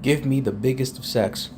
Give me the biggest of sex.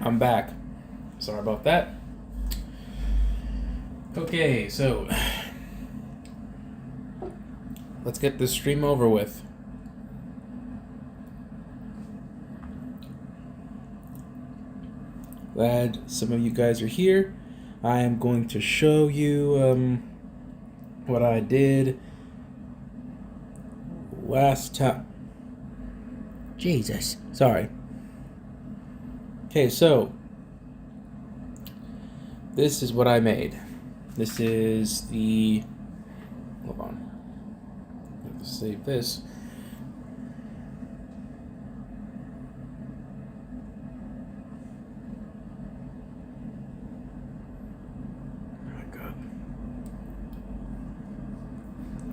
I'm back. Sorry about that. Okay, so let's get this stream over with. Glad some of you guys are here. I am going to show you what I did last time. Jesus, sorry. Okay, so this is what I made. This is the. Hold on. I have to save this. Oh my god.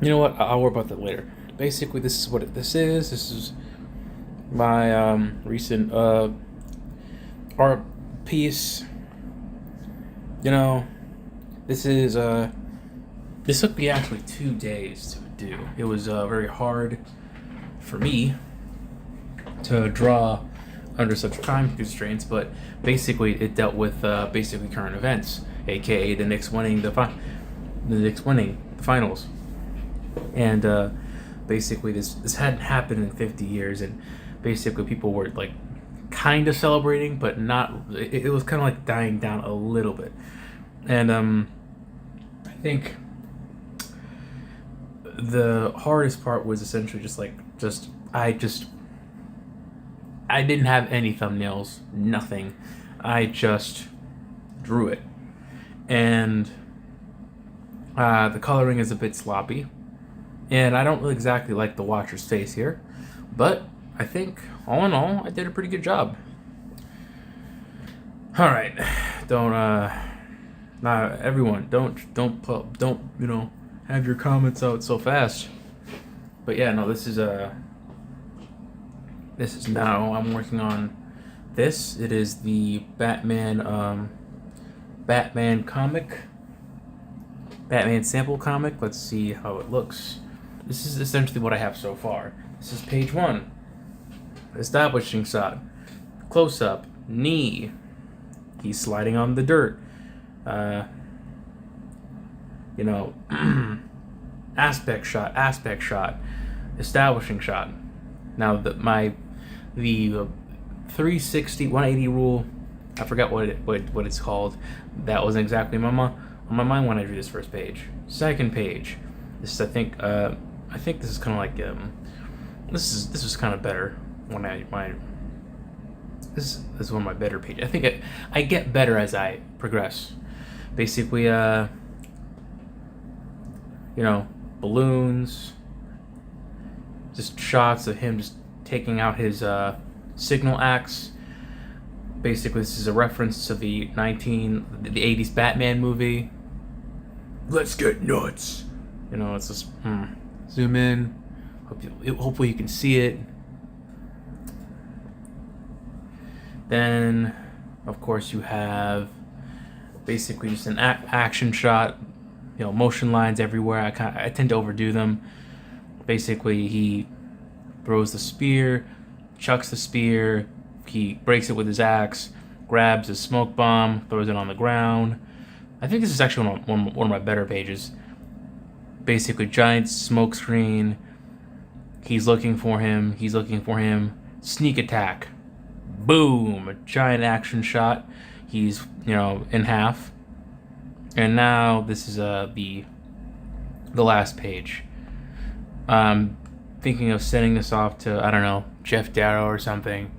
You know what? I'll worry about that later. Basically, this is what this is. This is my recent art piece. You know, this is this took me actually 2 days to do. It was very hard for me to draw under such time constraints, but basically it dealt with basically current events, aka the Knicks winning the finals, and basically this hadn't happened in 50 years, and basically people were like kind of celebrating, but not. It was kind of like dying down a little bit, and I think the hardest part was essentially I I didn't have any thumbnails, nothing. I just drew it. And the coloring is a bit sloppy. And I don't really exactly like the watcher's face here. But I think, all in all, I did a pretty good job. Alright. Don't, everyone, don't, you know, have your comments out so fast. But yeah, no, this is now, I'm working on this. It is the Batman comic. Batman sample comic. Let's see how it looks. This is essentially what I have so far. This is page 1. Establishing shot. Close up. Knee. He's sliding on the dirt. You know, aspect shot. Establishing shot. Now the 360 180 rule, I forgot what it's called. That wasn't exactly on my mind when I drew this first page. Second page. This is, I think this is kind of like this is kind of better when this is one of my better pages. I think I get better as I progress. Basically, you know, balloons, just shots of him just taking out his signal axe. Basically, this is a reference to the 80s Batman movie. Let's get nuts. You know, it's just zoom in. Hopefully you can see it. Then, of course, you have basically just an action shot. You know, motion lines everywhere. I tend to overdo them. Basically, he throws the spear, chucks the spear, he breaks it with his axe, grabs a smoke bomb, throws it on the ground. I think this is actually one of my better pages. Basically, giant smoke screen. He's looking for him. Sneak attack. Boom! A giant action shot. He's, you know, in half. And now this is the last page. Thinking of sending this off to, I don't know, Jeff Darrow or something.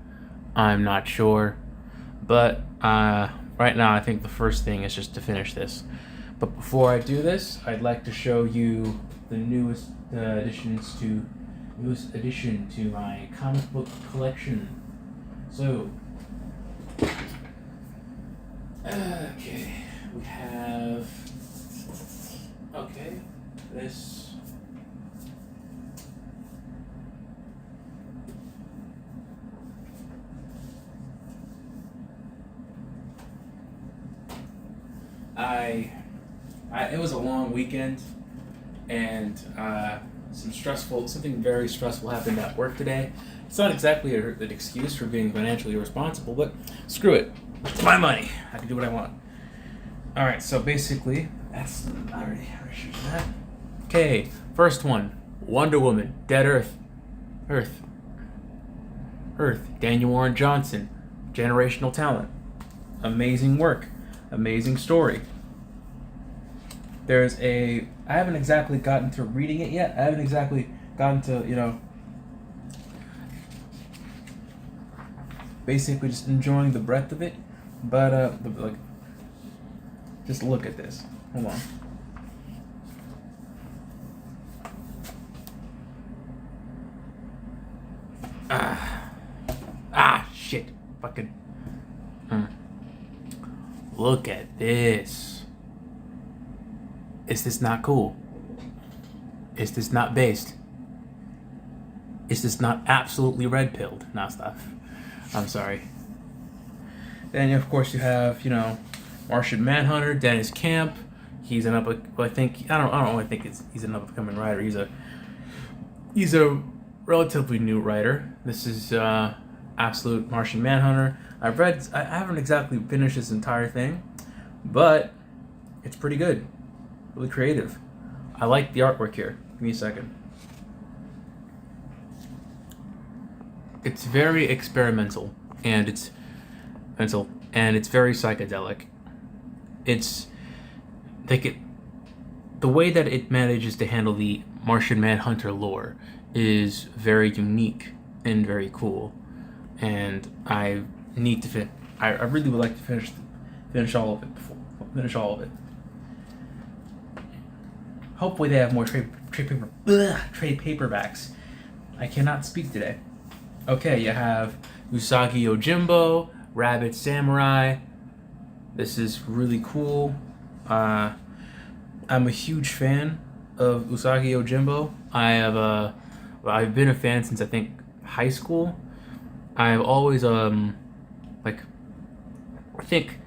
I'm not sure. But right now I think the first thing is just to finish this. But before I do this, I'd like to show you the newest addition to my comic book collection. So, okay, we have, this. It was a long weekend, and something very stressful happened at work today. It's not exactly an excuse for being financially irresponsible, but screw it. It's my money. I can do what I want. All right, so basically, I already showed you that. Okay, first one, Wonder Woman, Dead Earth. Daniel Warren Johnson, generational talent. Amazing work. Amazing story. I haven't exactly gotten to reading it yet. I haven't exactly gotten to, you know, basically just enjoying the breadth of it. But, like, just look at this. Hold on. Shit. Fucking. Look at this. Is this not cool? Is this not based? Is this not absolutely red-pilled? Nah, stop. I'm sorry. Then, of course, you have, you know, Martian Manhunter, Dennis Camp. He's an I think he's an up-and-coming writer. He's a relatively new writer. This is Absolute Martian Manhunter. I haven't exactly finished this entire thing, but it's pretty good. Really creative. I like the artwork here. Give me a second. It's very experimental, and it's very psychedelic. It's like the way that it manages to handle the Martian Manhunter lore is very unique and very cool. and I need to I really would like to finish all of it finish all of it. Hopefully they have more trade paperbacks. I cannot speak today. Okay, you have Usagi Yojimbo, Rabbit Samurai. This is really cool. I'm a huge fan of Usagi Yojimbo. I've been a fan since I think high school. I've always I think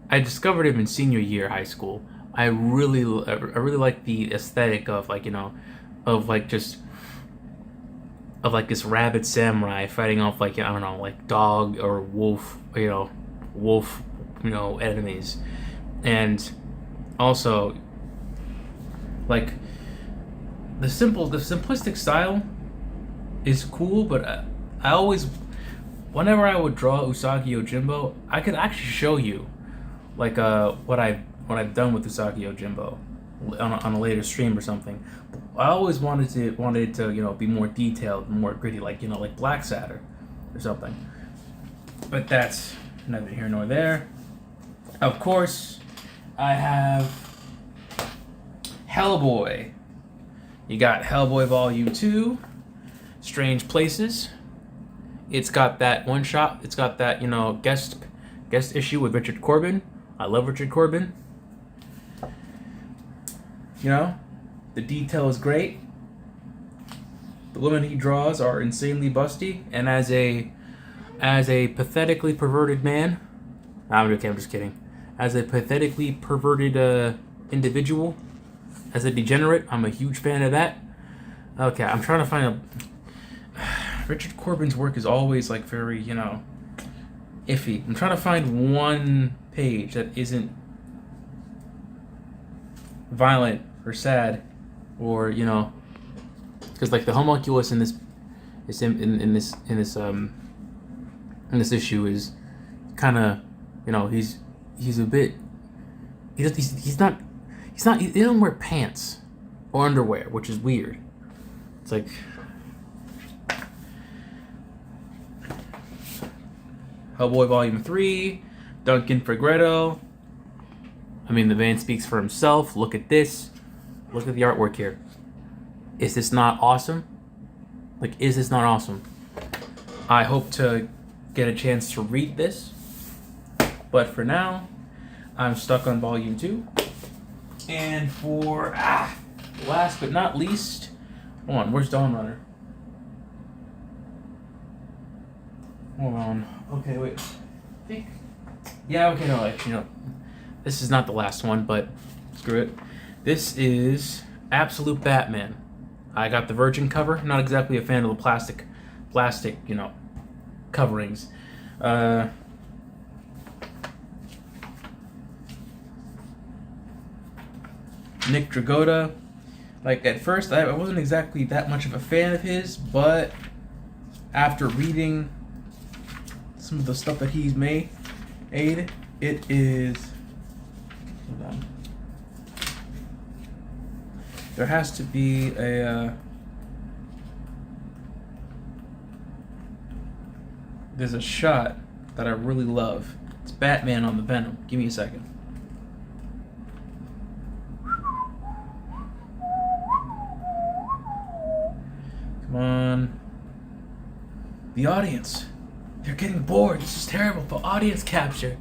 I discovered him in senior year high school. I really like the aesthetic of this rabbit samurai fighting off dog or wolf enemies, and also like the simplistic style is cool, but I always, whenever I would draw Usagi Yojimbo, I could actually show you what I've done with Usagi Yojimbo on a later stream or something. I always wanted it to be more detailed, more gritty, like Black Satyr or something. But that's neither here nor there. Of course, I have Hellboy. You got Hellboy Volume 2, Strange Places. It's got that one shot. It's got that guest issue with Richard Corbin. I love Richard Corbin. The detail is great. The women he draws are insanely busty, and as a pathetically perverted man, I'm just kidding. As a pathetically perverted individual, as a degenerate, I'm a huge fan of that. Okay, I'm trying to find Richard Corbin's work is always very, iffy. I'm trying to find one page that isn't violent or sad, or because the homunculus in this issue is kind of he's a bit he doesn't wear pants or underwear, which is weird. It's like Hellboy Volume 3, Duncan Fegredo. I mean, the man speaks for himself. Look at this. Look at the artwork here. Is this not awesome? Is this not awesome? I hope to get a chance to read this. But for now, I'm stuck on Volume 2. And for last but not least, hold on, where's Dawn Runner? Hold on. Okay, wait. I think. Yeah, okay, no, actually, this is not the last one, but screw it. This is Absolute Batman. I got the Virgin cover. Not exactly a fan of the plastic, coverings. Nick Dragotta. At first, I wasn't exactly that much of a fan of his, but after reading some of the stuff that he's made, it is. Hold on. There has to be there's a shot that I really love. It's Batman on the Venom. Give me a second. Come on. The audience. They're getting bored. This is terrible for audience capture.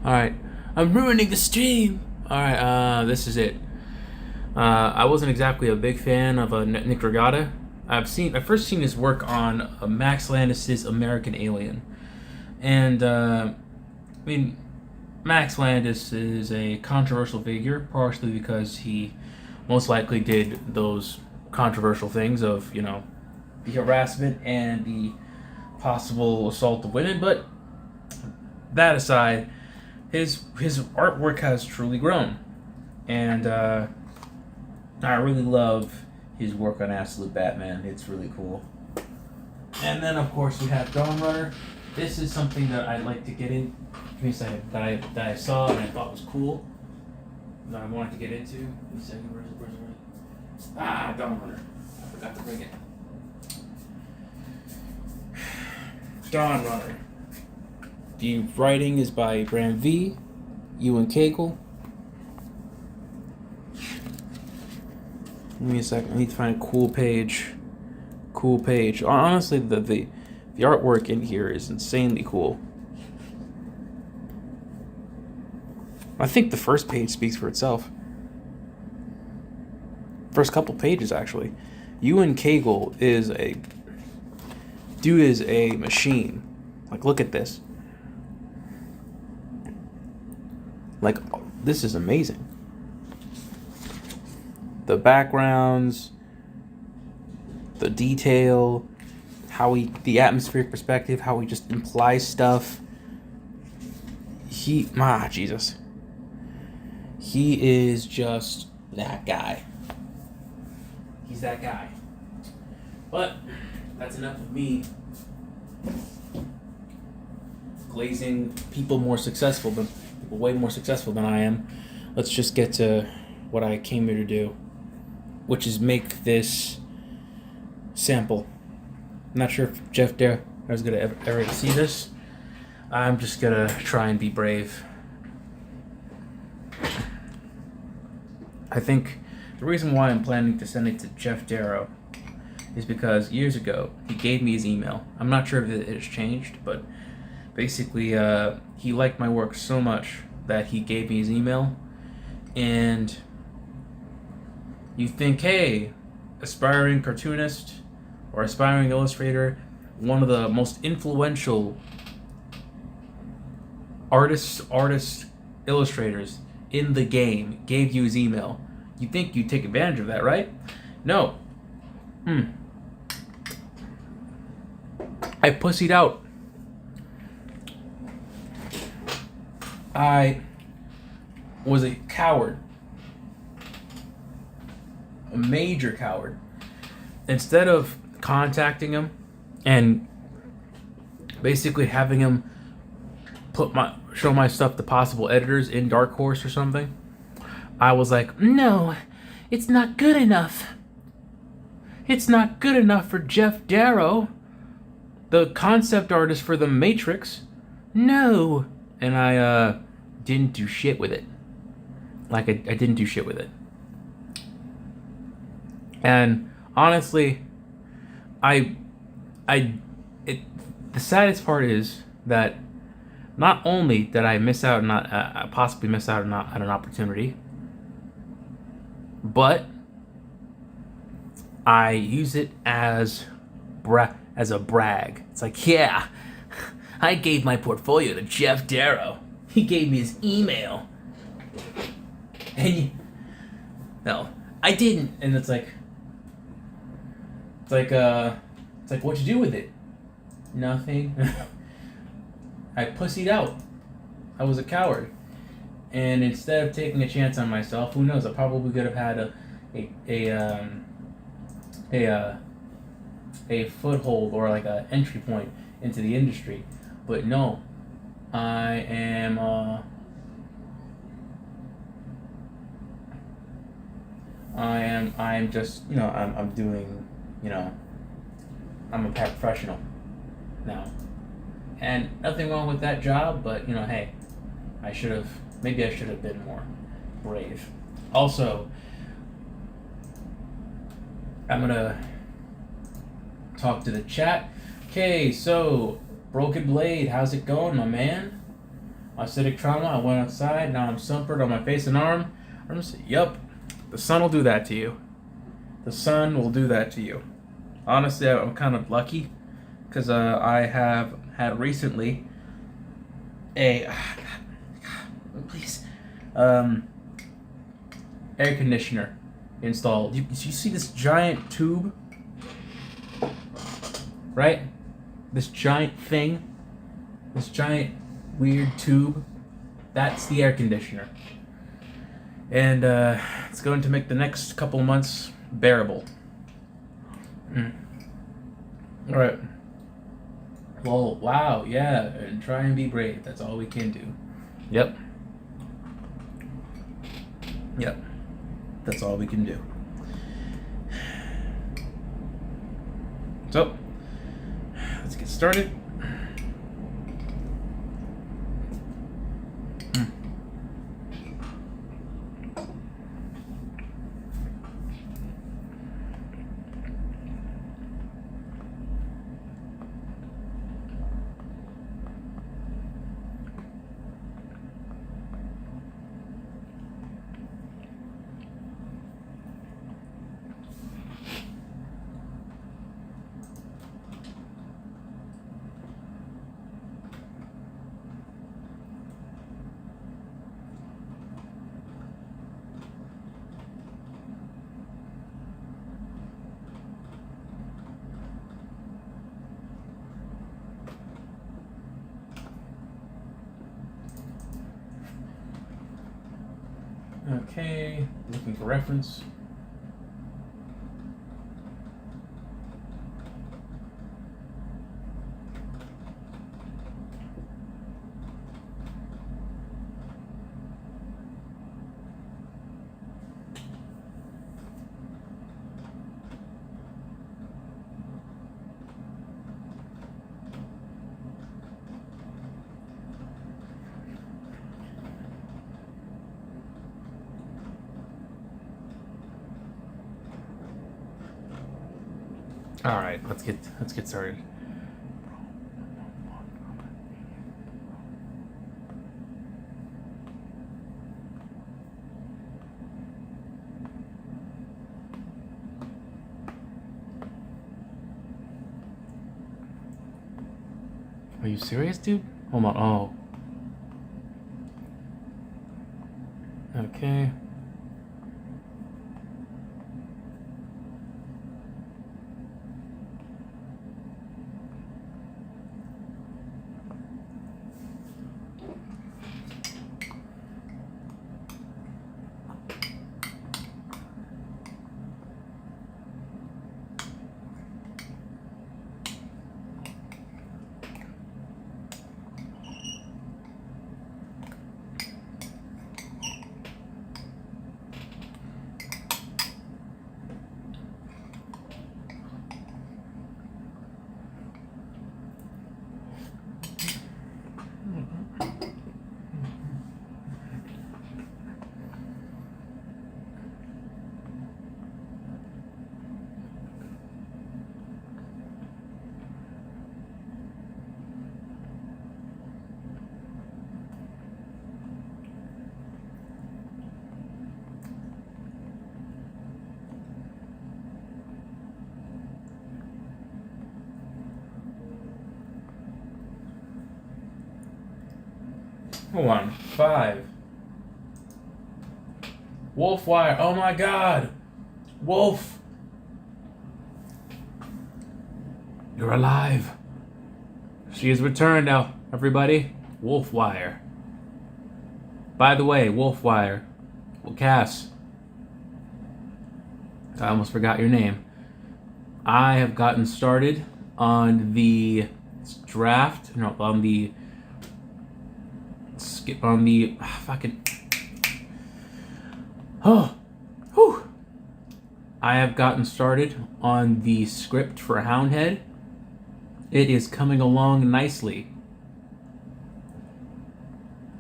Alright. I'm ruining the stream. Alright, this is it. I wasn't exactly a big fan of Nick Dragotta. I've first seen his work on Max Landis' American Alien. And, Max Landis is a controversial figure, partially because he most likely did those controversial things of, the harassment and the possible assault of women, but that aside, his artwork has truly grown. And, I really love his work on Absolute Batman. It's really cool. And then, of course, we have Dawn Runner. This is something that I'd like to get in. Give me a second. That I saw and I thought was cool. That I wanted to get into. Give me a second. Where's it? Dawn Runner. I forgot to bring it. Dawn Runner. The writing is by Bram V. Ewan Cagle. Give me a second. I need to find a cool page. Cool page. Honestly, the artwork in here is insanely cool. I think the first page speaks for itself. First couple pages, actually. Ewan Cagle is a machine. Like, look at this. Like, this is amazing. The backgrounds, the detail, the atmospheric perspective, how he just implies stuff. Jesus. He is just that guy. He's that guy. But that's enough of me glazing people way more successful than I am. Let's just get to what I came here to do, which is make this sample. I'm not sure if Jeff Darrow is going to ever see this. I'm just going to try and be brave. I think the reason why I'm planning to send it to Jeff Darrow is because years ago he gave me his email. I'm not sure if it has changed, but basically he liked my work so much that he gave me his email. And you think, hey, aspiring cartoonist or aspiring illustrator, one of the most influential artists, illustrators in the game gave you his email. You think you'd take advantage of that, right? No. I pussied out. I was a coward. A major coward. Instead of contacting him and basically having him show my stuff to possible editors in Dark Horse or something, I was like, no, it's not good enough. It's not good enough for Jeff Darrow, the concept artist for The Matrix. No. And I didn't do shit with it. I didn't do shit with it. And honestly, the saddest part is that not only did I possibly miss out on an opportunity, but I use it as a brag. It's like, yeah, I gave my portfolio to Jeff Darrow. He gave me his email. And no, I didn't. And it's like, what'd you do with it? Nothing. I pussied out. I was a coward. And instead of taking a chance on myself, who knows, I probably could have had a foothold or like an entry point into the industry. But no, I'm just, I'm doing, I'm a paraprofessional now. And nothing wrong with that job, but, hey, maybe I should have been more brave. Also, I'm gonna talk to the chat. Okay, so, Broken Blade, how's it going, my man? Acidic trauma, I went outside, now I'm sunburned on my face and arm. Yup, the sun will do that to you. The sun will do that to you. Honestly, I'm kind of lucky, because I have had recently air conditioner installed. You see this giant tube? Right? This giant thing? This giant weird tube? That's the air conditioner. And it's going to make the next couple of months bearable. Alright. Well, wow, yeah, and try and be brave. That's all we can do. Yep. That's all we can do. So, let's get started. Okay, looking for reference. All right, let's get started. Are you serious, dude? Hold on. Oh. Okay. Hold on. 5. Wolf wire. Oh my god. Wolf. You're alive. She has returned now, everybody. Wolf wire. By the way, Wolf wire. Well, Cass. I almost forgot your name. I have gotten started on the draft. No, on the fucking. Oh, whew. I have gotten started on the script for Houndhead. It is coming along nicely.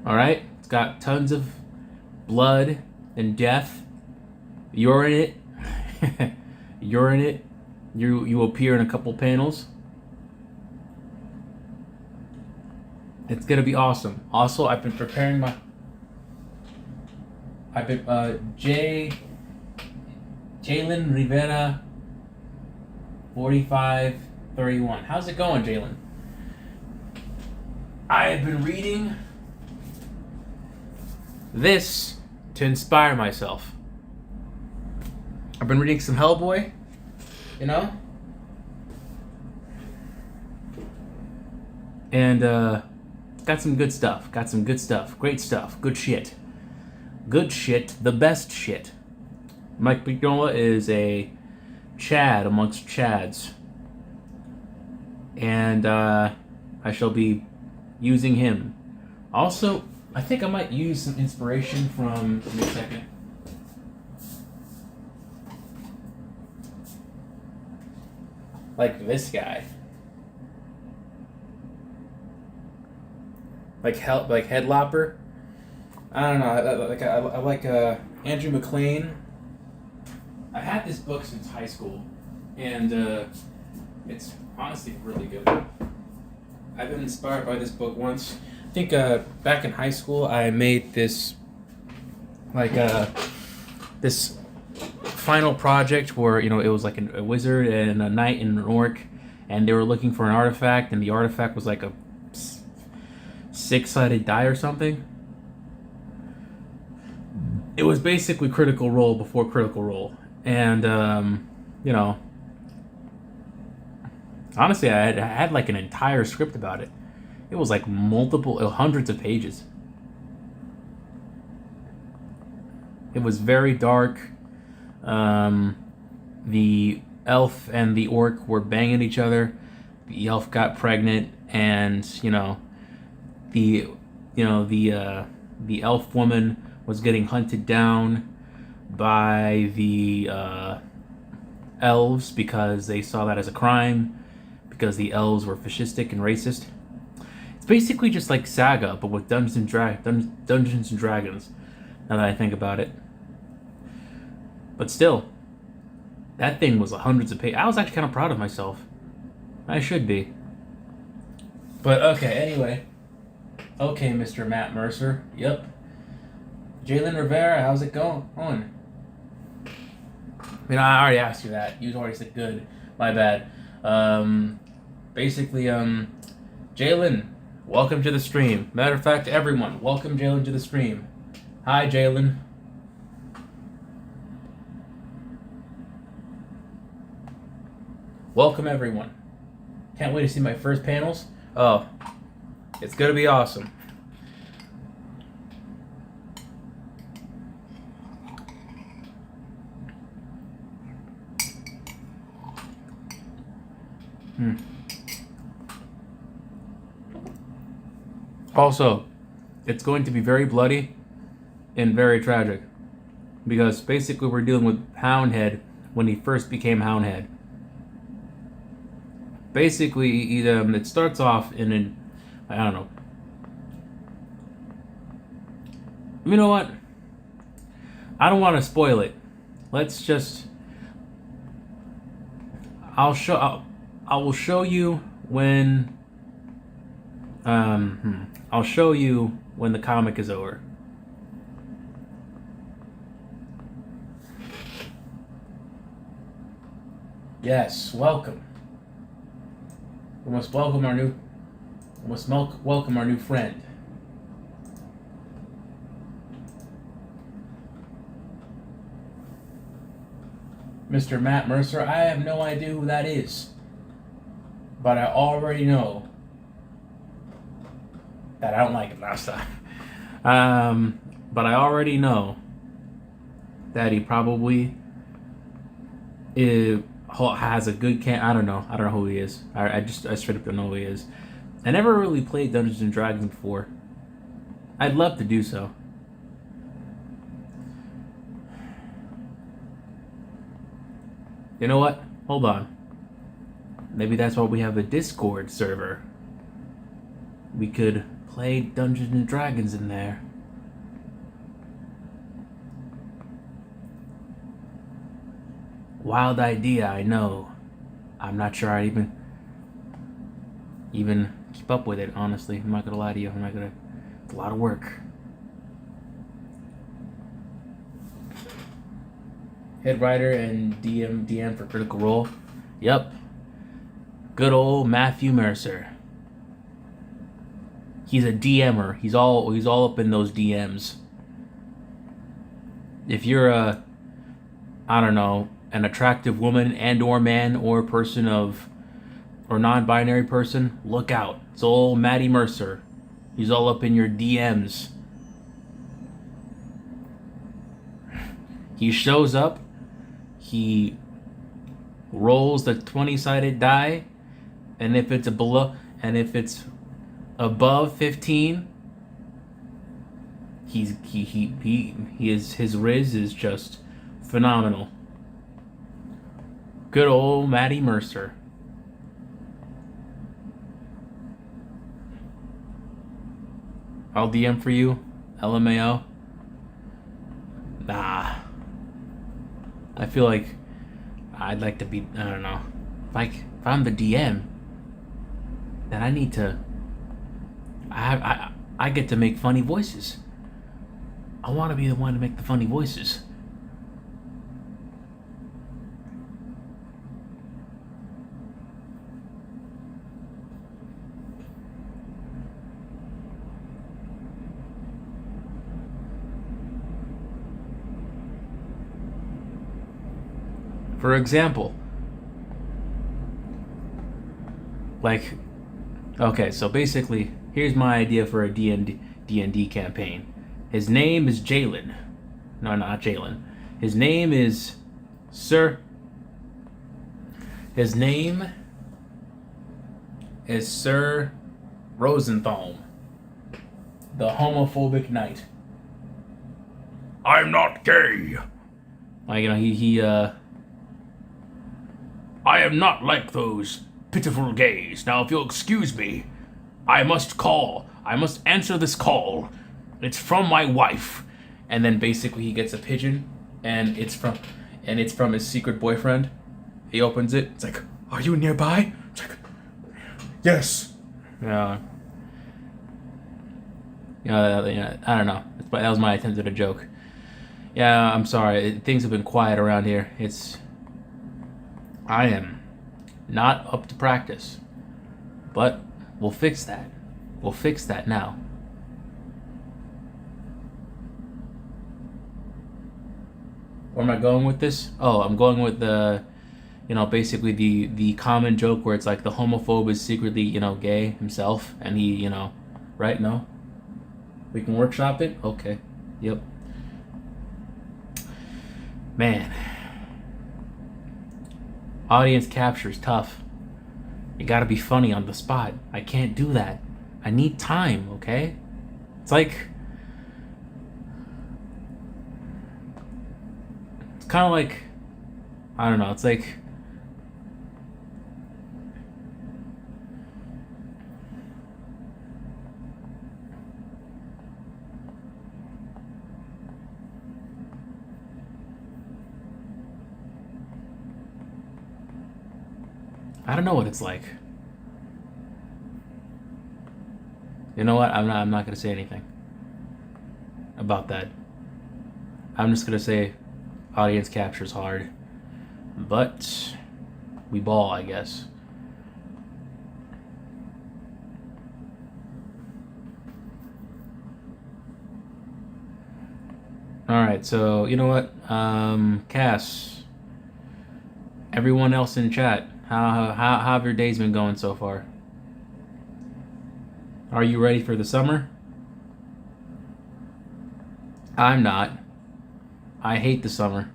Alright? It's got tons of blood and death. You're in it. You're in it. You appear in a couple panels. It's gonna be awesome. Also, I've been preparing Jalen Rivera 4531. How's it going, Jalen? I have been reading this to inspire myself. I've been reading some Hellboy, you know? And got some good stuff. Great stuff. Good shit. Good shit. The best shit. Mike Mignola is a Chad amongst Chads. And I shall be using him. Also, I think I might use some inspiration from... Give me a second. Like this guy. Like Headlopper. I don't know. I like Andrew McLean. I've had this book since high school, and it's honestly really good. I've been inspired by this book once. I think back in high school, I made this this final project where it was like a wizard and a knight and an orc, and they were looking for an artifact, and the artifact was like a 6-sided die or something. It was basically Critical Role before Critical Role. And, honestly, I had like an entire script about it. It was like hundreds of pages. It was very dark. The elf and the orc were banging each other. The elf got pregnant, and the the elf woman was getting hunted down by the elves because they saw that as a crime, because the elves were fascistic and racist. It's basically just like Saga, but with Dungeons and Dragons. Now that I think about it, but still, that thing was hundreds of pages. I was actually kind of proud of myself. I should be. But okay, anyway. Okay, Mr. Matt Mercer. Yep. Jalen Rivera, how's it going? I already asked you that. You already said good. My bad. Basically, Jalen, welcome to the stream. Matter of fact, everyone, welcome Jalen to the stream. Hi, Jalen. Welcome, everyone. Can't wait to see my first panels. Oh, it's gonna be awesome. Also, it's going to be very bloody and very tragic, because basically we're dealing with Houndhead when he first became Houndhead. Basically, it starts off in an, I don't know. You know what? I don't want to spoil it. Let's just. I will show you when. I'll show you when the comic is over. Yes, welcome. We must welcome our new friend. Mr. Matt Mercer. I have no idea who that is, but I already know that I don't like him last time. But I already know that he probably has a good I don't know who he is. I straight up don't know who he is. I never really played Dungeons and Dragons before. I'd love to do so. You know what? Hold on. Maybe that's why we have a Discord server. We could play Dungeons and Dragons in there. Wild idea, I know. I'm not sure I'd even keep up with it, honestly. I'm not gonna lie to you. It's a lot of work. Head writer and DM for Critical Role. Yep. Good old Matthew Mercer. He's a DMer. He's all up in those DMs. If you're an attractive woman and or man or person or non-binary person, look out. It's old Matty Mercer. He's all up in your DMs. He shows up. He rolls the 20-sided die, and if it's above 15, his riz is just phenomenal. Good old Matty Mercer. I'll DM for you, LMAO. Nah. I feel like I'd like to be, I don't know. If I'm the DM, then I need to. I get to make funny voices. I want to be the one to make the funny voices. For example, okay, so basically, here's my idea for a D&D campaign. His name is Jalen. No, not Jalen. His name is Sir. His name is Sir Rosenthal, the homophobic knight. I'm not gay. Like, I am not like those pitiful gays. Now, if you'll excuse me, I must answer this call. It's from my wife. And then basically he gets a pigeon, and it's from his secret boyfriend. He opens it. It's like, are you nearby? It's like, yes. Yeah. I don't know. That was my attempt at a joke. Yeah, I'm sorry. Things have been quiet around here. I am not up to practice. But we'll fix that. We'll fix that now. Where am I going with this? Oh, I'm going with basically the common joke where it's like the homophobe is secretly, gay himself, and he, right? No? We can workshop it? Okay. Yep. Man. Audience capture is tough. You gotta be funny on the spot. I can't do that. I need time, okay? It's kind of like, I don't know, it's like, I don't know what it's like. You know what? I'm not gonna say anything about that. I'm just gonna say audience capture's hard, but we ball, I guess. All right, so you know what, Cass, everyone else in chat, how have your days been going so far? Are you ready for the summer? I'm not. I hate the summer.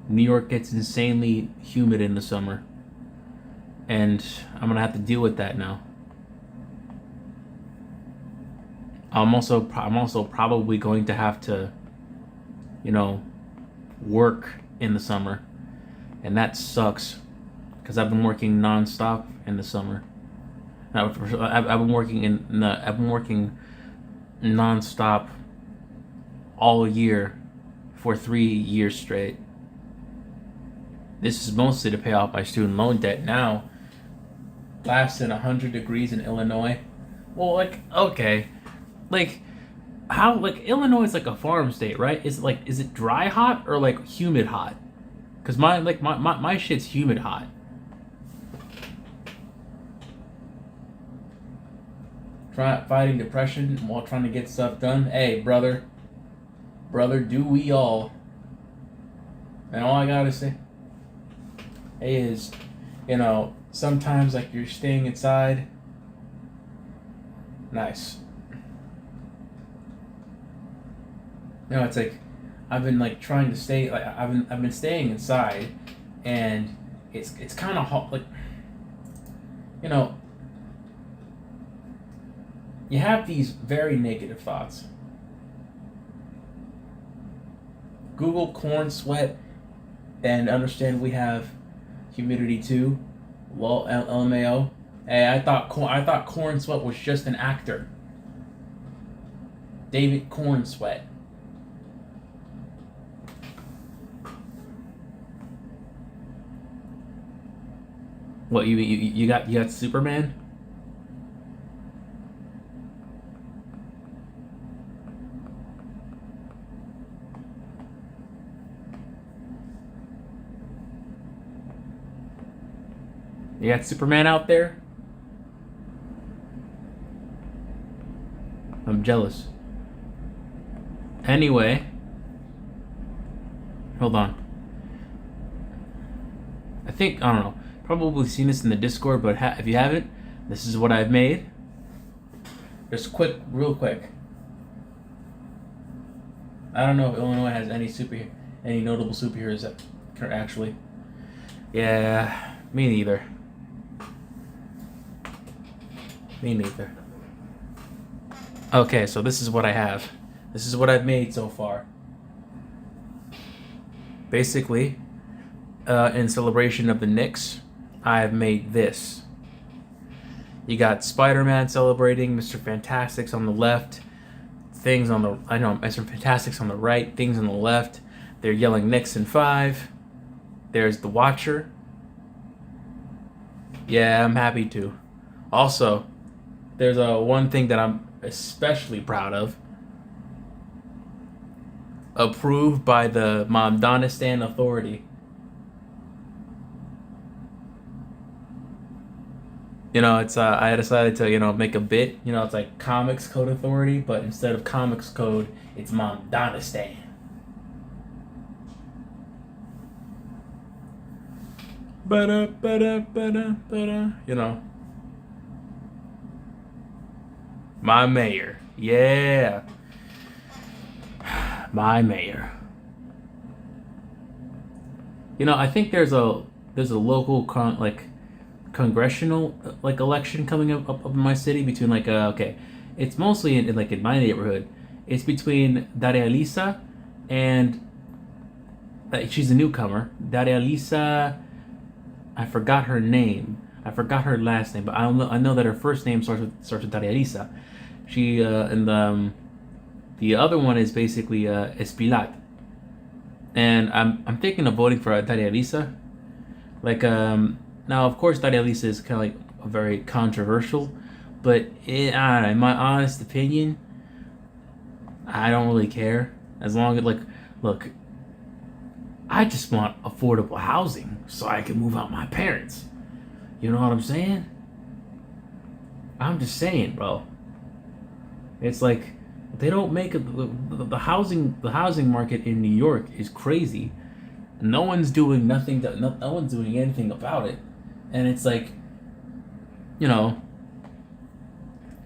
New York gets insanely humid in the summer, and I'm gonna have to deal with that now. I'm also probably going to have to, work in the summer, and that sucks because I've been working nonstop in the summer. I've been working nonstop all year for 3 years straight. This is mostly to pay off my student loan debt. Now, blasting 100 degrees in Illinois. Well, okay, how Illinois is like a farm state, right? Is it dry hot or humid hot? Cause my shit's humid hot. Fighting depression while trying to get stuff done. Hey, brother, do we all? And all I gotta say is, sometimes you're staying inside. Nice. It's I've been trying to stay. I've been staying inside, and it's kind of hot. You have these very negative thoughts. Google corn sweat and understand we have humidity too. Well, LMAO. Hey, I thought corn sweat was just an actor. David Corn Sweat. What you got Superman? You got Superman out there? I'm jealous. Anyway, hold on. I don't know. Probably seen this in the Discord, but if you haven't, this is what I've made. Just real quick. I don't know if Illinois has any notable superheroes that actually. Yeah, me neither. Me neither. Okay, so this is what I have. This is what I've made so far. Basically, in celebration of the Knicks, I've made this. You got Spider-Man celebrating, Mr. Fantastic's on the left, Mr. Fantastic's on the right, things on the left. They're yelling Knicks in 5. There's the Watcher. Yeah, I'm happy to. Also, there's one thing that I'm especially proud of. Approved by the Mondonistan Authority. It's I decided to make a bit. It's like Comics Code Authority, but instead of Comics Code, it's Mondonistan. Ba-da, ba-da, ba-da, ba-da. My mayor. Yeah. My mayor. I think there's a local congressional election coming up in my city between okay, it's mostly in my neighborhood. It's between Daria Lisa and she's a newcomer. Daria Lisa, I forgot her name. I forgot her last name, but I know that her first name starts with Daria Lisa. She and the other one is basically Espilat, and I'm thinking of voting for Daria Lisa. Now, of course, Daria Lisa is kind of very controversial, but I don't know, in my honest opinion, I don't really care as long as look, I just want affordable housing so I can move out my parents. You know what I'm saying? I'm just saying, bro. It's like they don't make it. The housing market in New York is crazy. No one's doing nothing. No one's doing anything about it, and it's like, I don't know.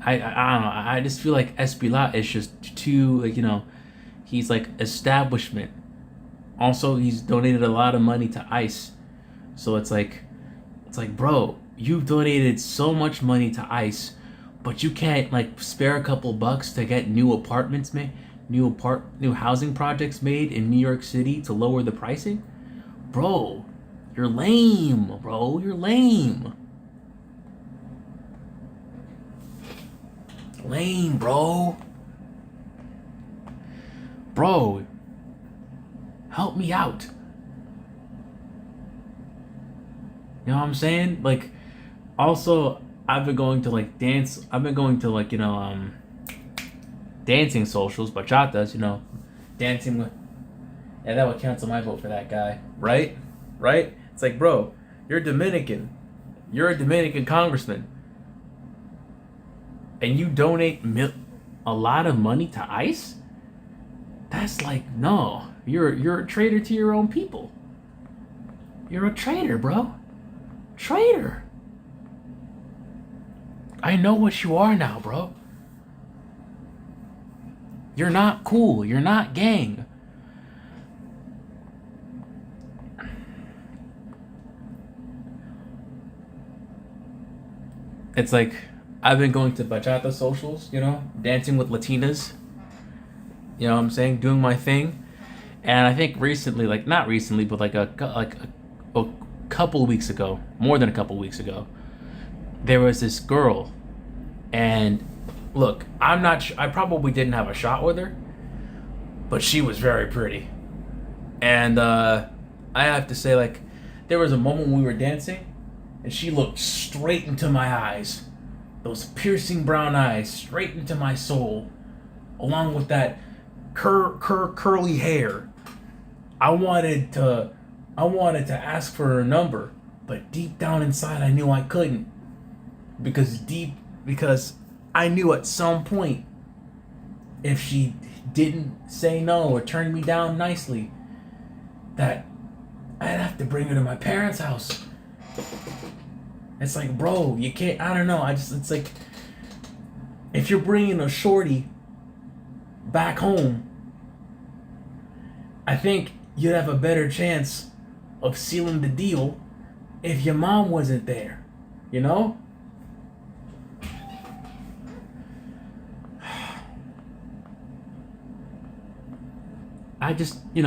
I just feel like Espilat is just too he's like establishment. Also, he's donated a lot of money to ICE, so it's like, bro, you've donated so much money to ICE, but you can't spare a couple bucks to get new apartments made, new housing projects made in New York City to lower the pricing? Bro, you're lame, bro. You're lame. Lame, bro. Bro, help me out. You know what I'm saying? Also, I've been going to dance. I've been going to dancing socials, bachatas. Dancing with. Yeah, that would cancel my vote for that guy, right? Right? It's like, bro, you're Dominican. You're a Dominican congressman, and you donate a lot of money to ICE. That's no. You're a traitor to your own people. You're a traitor, bro. Traitor. I know what you are now, bro. You're not cool. You're not gang. It's like I've been going to bachata socials, dancing with Latinas. You know what I'm saying? Doing my thing. And I think recently, not recently, but a couple weeks ago, more than a couple weeks ago, there was this girl, and look, I probably didn't have a shot with her, but she was very pretty. And I have to say, there was a moment when we were dancing, and she looked straight into my eyes. Those piercing brown eyes, straight into my soul, along with that curly hair. I wanted to ask for her number, but deep down inside I knew I couldn't. Because I knew at some point, if she didn't say no or turn me down nicely, that I'd have to bring her to my parents' house. It's like, bro, you can't, I don't know, it's like, if you're bringing a shorty back home, I think you'd have a better chance of sealing the deal if your mom wasn't there. You know? I just, I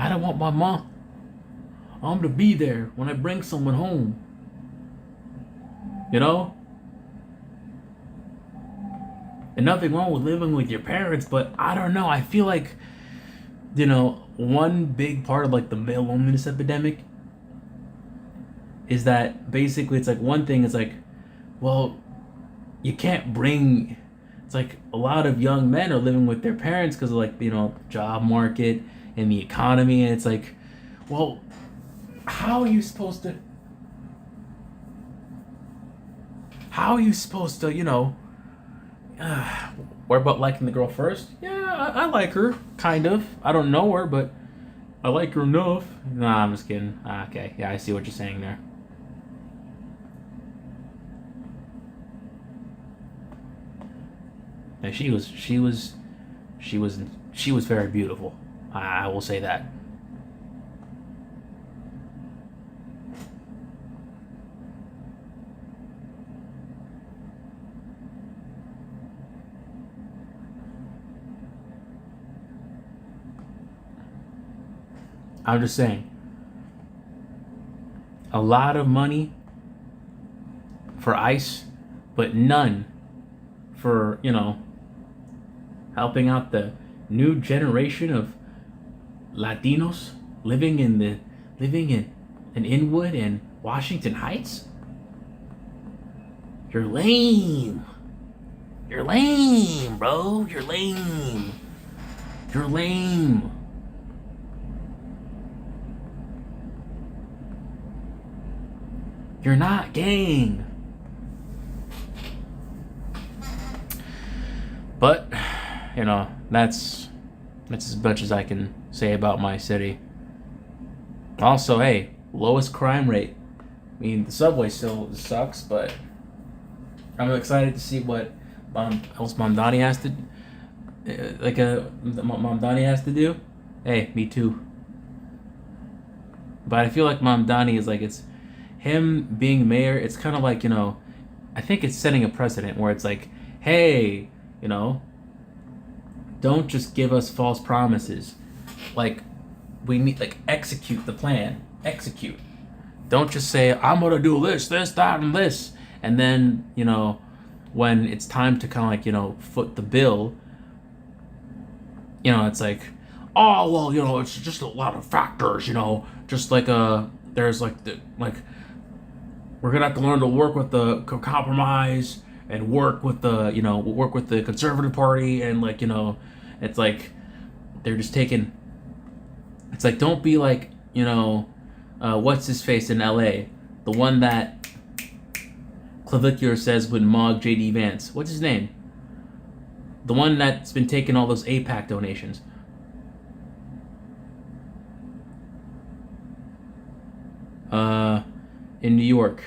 don't want my mom to be there when I bring someone home. You know? And nothing wrong with living with your parents, but I don't know. I feel like, one big part of like the male loneliness epidemic is that basically it's like one thing is like, well, you can't bring. It's like a lot of young men are living with their parents because of like job market and the economy, and it's like, well, how are you supposed to? How are you supposed to, worry about liking the girl first? Yeah, I like her, kind of. I don't know her, but I like her enough. Nah, I'm just kidding. Okay, yeah, I see what you're saying there. And she was very beautiful. I will say that. I'm just saying. A lot of money for ICE, but none for, helping out the new generation of Latinos living in Inwood and Washington Heights. You're lame. You're lame, bro. You're lame. You're lame. You're not gang. But, that's as much as I can say about my city. Also, hey, lowest crime rate. I mean, the subway still sucks, but I'm excited to see what Mamdani has to, Mamdani has to do. Hey, me too. But I feel like Mamdani is like, it's him being mayor. It's kind of like, I think it's setting a precedent where it's like, hey, don't just give us false promises. Like, we need, like, execute the plan. Execute. Don't just say, I'm gonna do this, that, and this. And then, when it's time to kind of like, foot the bill, it's like, oh, well, it's just a lot of factors, just like, there's like, we're gonna have to learn to work with the compromise and work with the Conservative Party, and like, it's like they're just taking. It's like, don't be like, what's his face in L.A., the one that Clavicular says would mog J.D. Vance. What's his name? The one that's been taking all those AIPAC donations. In New York.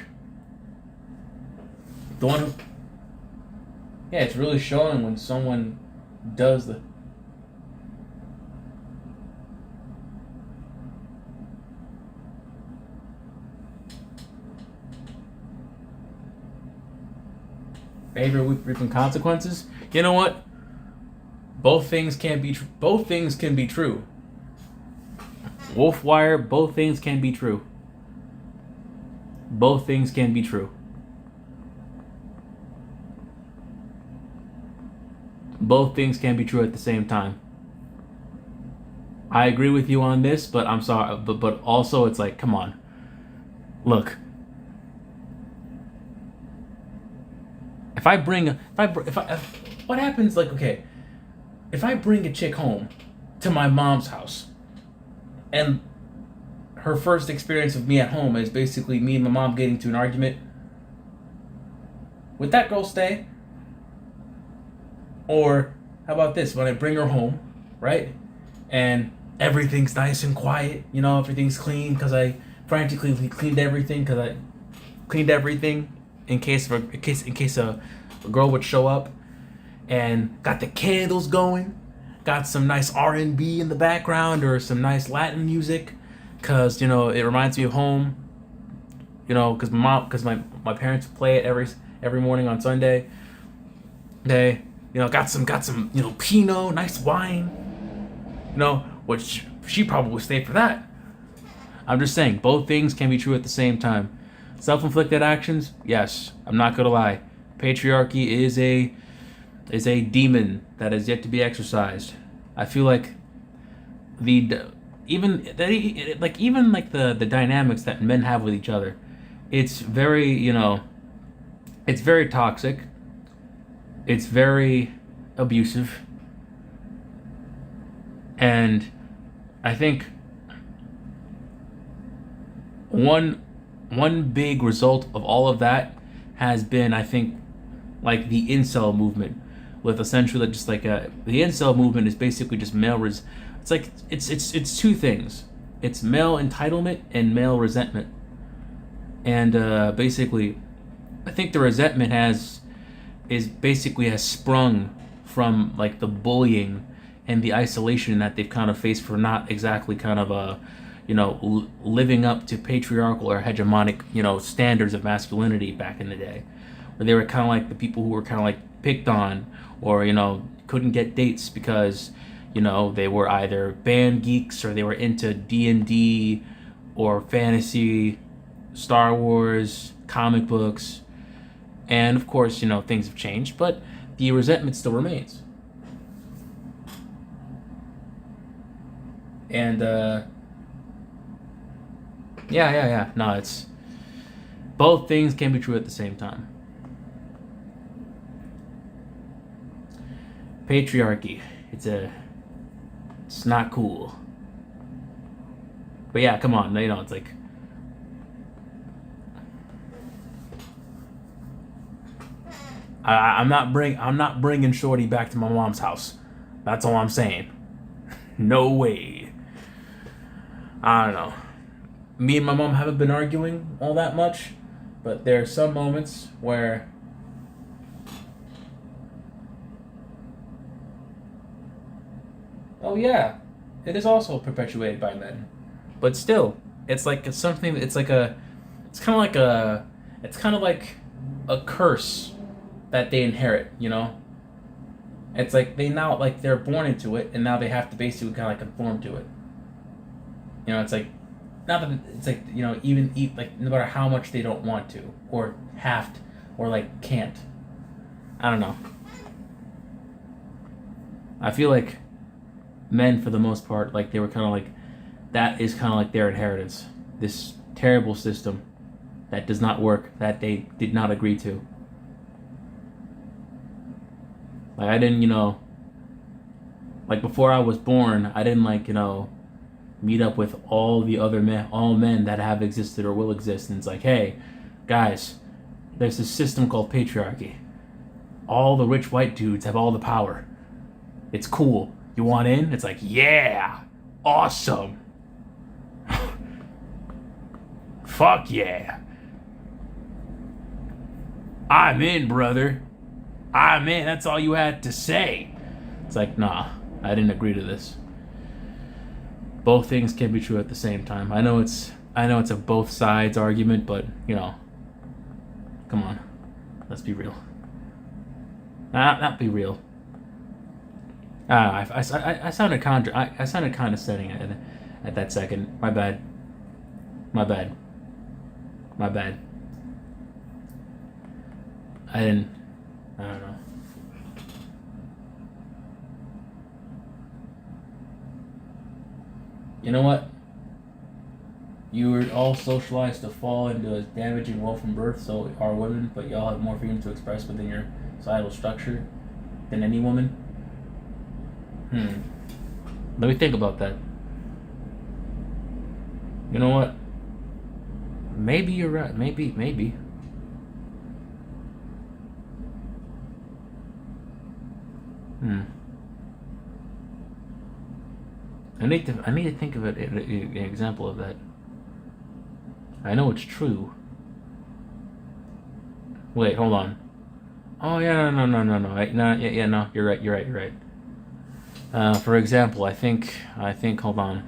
The one who... Yeah, it's really showing when someone does the... Favor with reaping consequences. You know what? Both things can be true. Wolfwire, both things can be true. Both things can be true. Both things can be true at the same time. I agree with you on this, but I'm sorry, but also it's like, come on. Look. What happens, like, okay, if I bring a chick home to my mom's house and her first experience of me at home is basically me and my mom getting to an argument, would that girl stay? Or how about this, when I bring her home, right, and everything's nice and quiet, everything's clean because I frantically cleaned everything in case a girl would show up and got the candles going, got some nice R&B in the background or some nice Latin music, cause it reminds me of home. Cause my parents play it every morning on Sunday. They got some Pinot, nice wine. Which she probably would stay for that. I'm just saying, both things can be true at the same time. Self-inflicted actions, yes, I'm not gonna lie. Patriarchy is a demon that has yet to be exorcised. I feel like the dynamics that men have with each other, it's very it's very toxic. It's very abusive, and I think one big result of all of that has been, I think, like the incel movement, with essentially just like the incel movement is basically just it's like it's two things. It's male entitlement and male resentment, and basically, I think the resentment has sprung from like the bullying and the isolation that they've kind of faced for not exactly kind of living up to patriarchal or hegemonic standards of masculinity back in the day, where they were kind of like the people who were kind of like picked on, or couldn't get dates because they were either band geeks or they were into D&D or fantasy, Star Wars, comic books. And of course, things have changed, but the resentment still remains. And yeah. No, it's both things can be true at the same time. Patriarchy, it's not cool. But yeah, come on, it's like, I'm not bringing Shorty back to my mom's house. That's all I'm saying. No way. I don't know. Me and my mom haven't been arguing all that much, but there are some moments where oh yeah, it is also perpetuated by men. But still, it's like it's something it's kind of like a curse that they inherit, It's like they now, like, they're born into it, and now they have to basically kind of like conform to it. It's like, not that it's like, even eat, like, no matter how much they don't want to, or have to, or like can't. I don't know. I feel like men, for the most part, like, they were kind of like, that is kind of like their inheritance. This terrible system that does not work, that they did not agree to. Like, I didn't, like, before I was born, I didn't, like, meet up with all men that have existed or will exist, and it's like, hey, guys, there's this system called patriarchy. All the rich white dudes have all the power. It's cool. You want in? It's like, yeah, awesome. Fuck yeah. I'm in, brother. I'm in. That's all you had to say. It's like, nah, I didn't agree to this. Both things can be true at the same time. I know it's a both sides argument, but come on, let's be real. Not be real. I sounded kind of setting it at that second. My bad. I don't know. You know what? You were all socialized to fall into a damaging role from birth, so are women, but y'all have more freedom to express within your societal structure than any woman? Let me think about that. You know what? Maybe you're right. Maybe. I need to think of an example of that. I know it's true. Wait, hold on. Oh yeah, no. No, yeah, yeah, no. You're right. You're right. You're right. For example, I think. Hold on.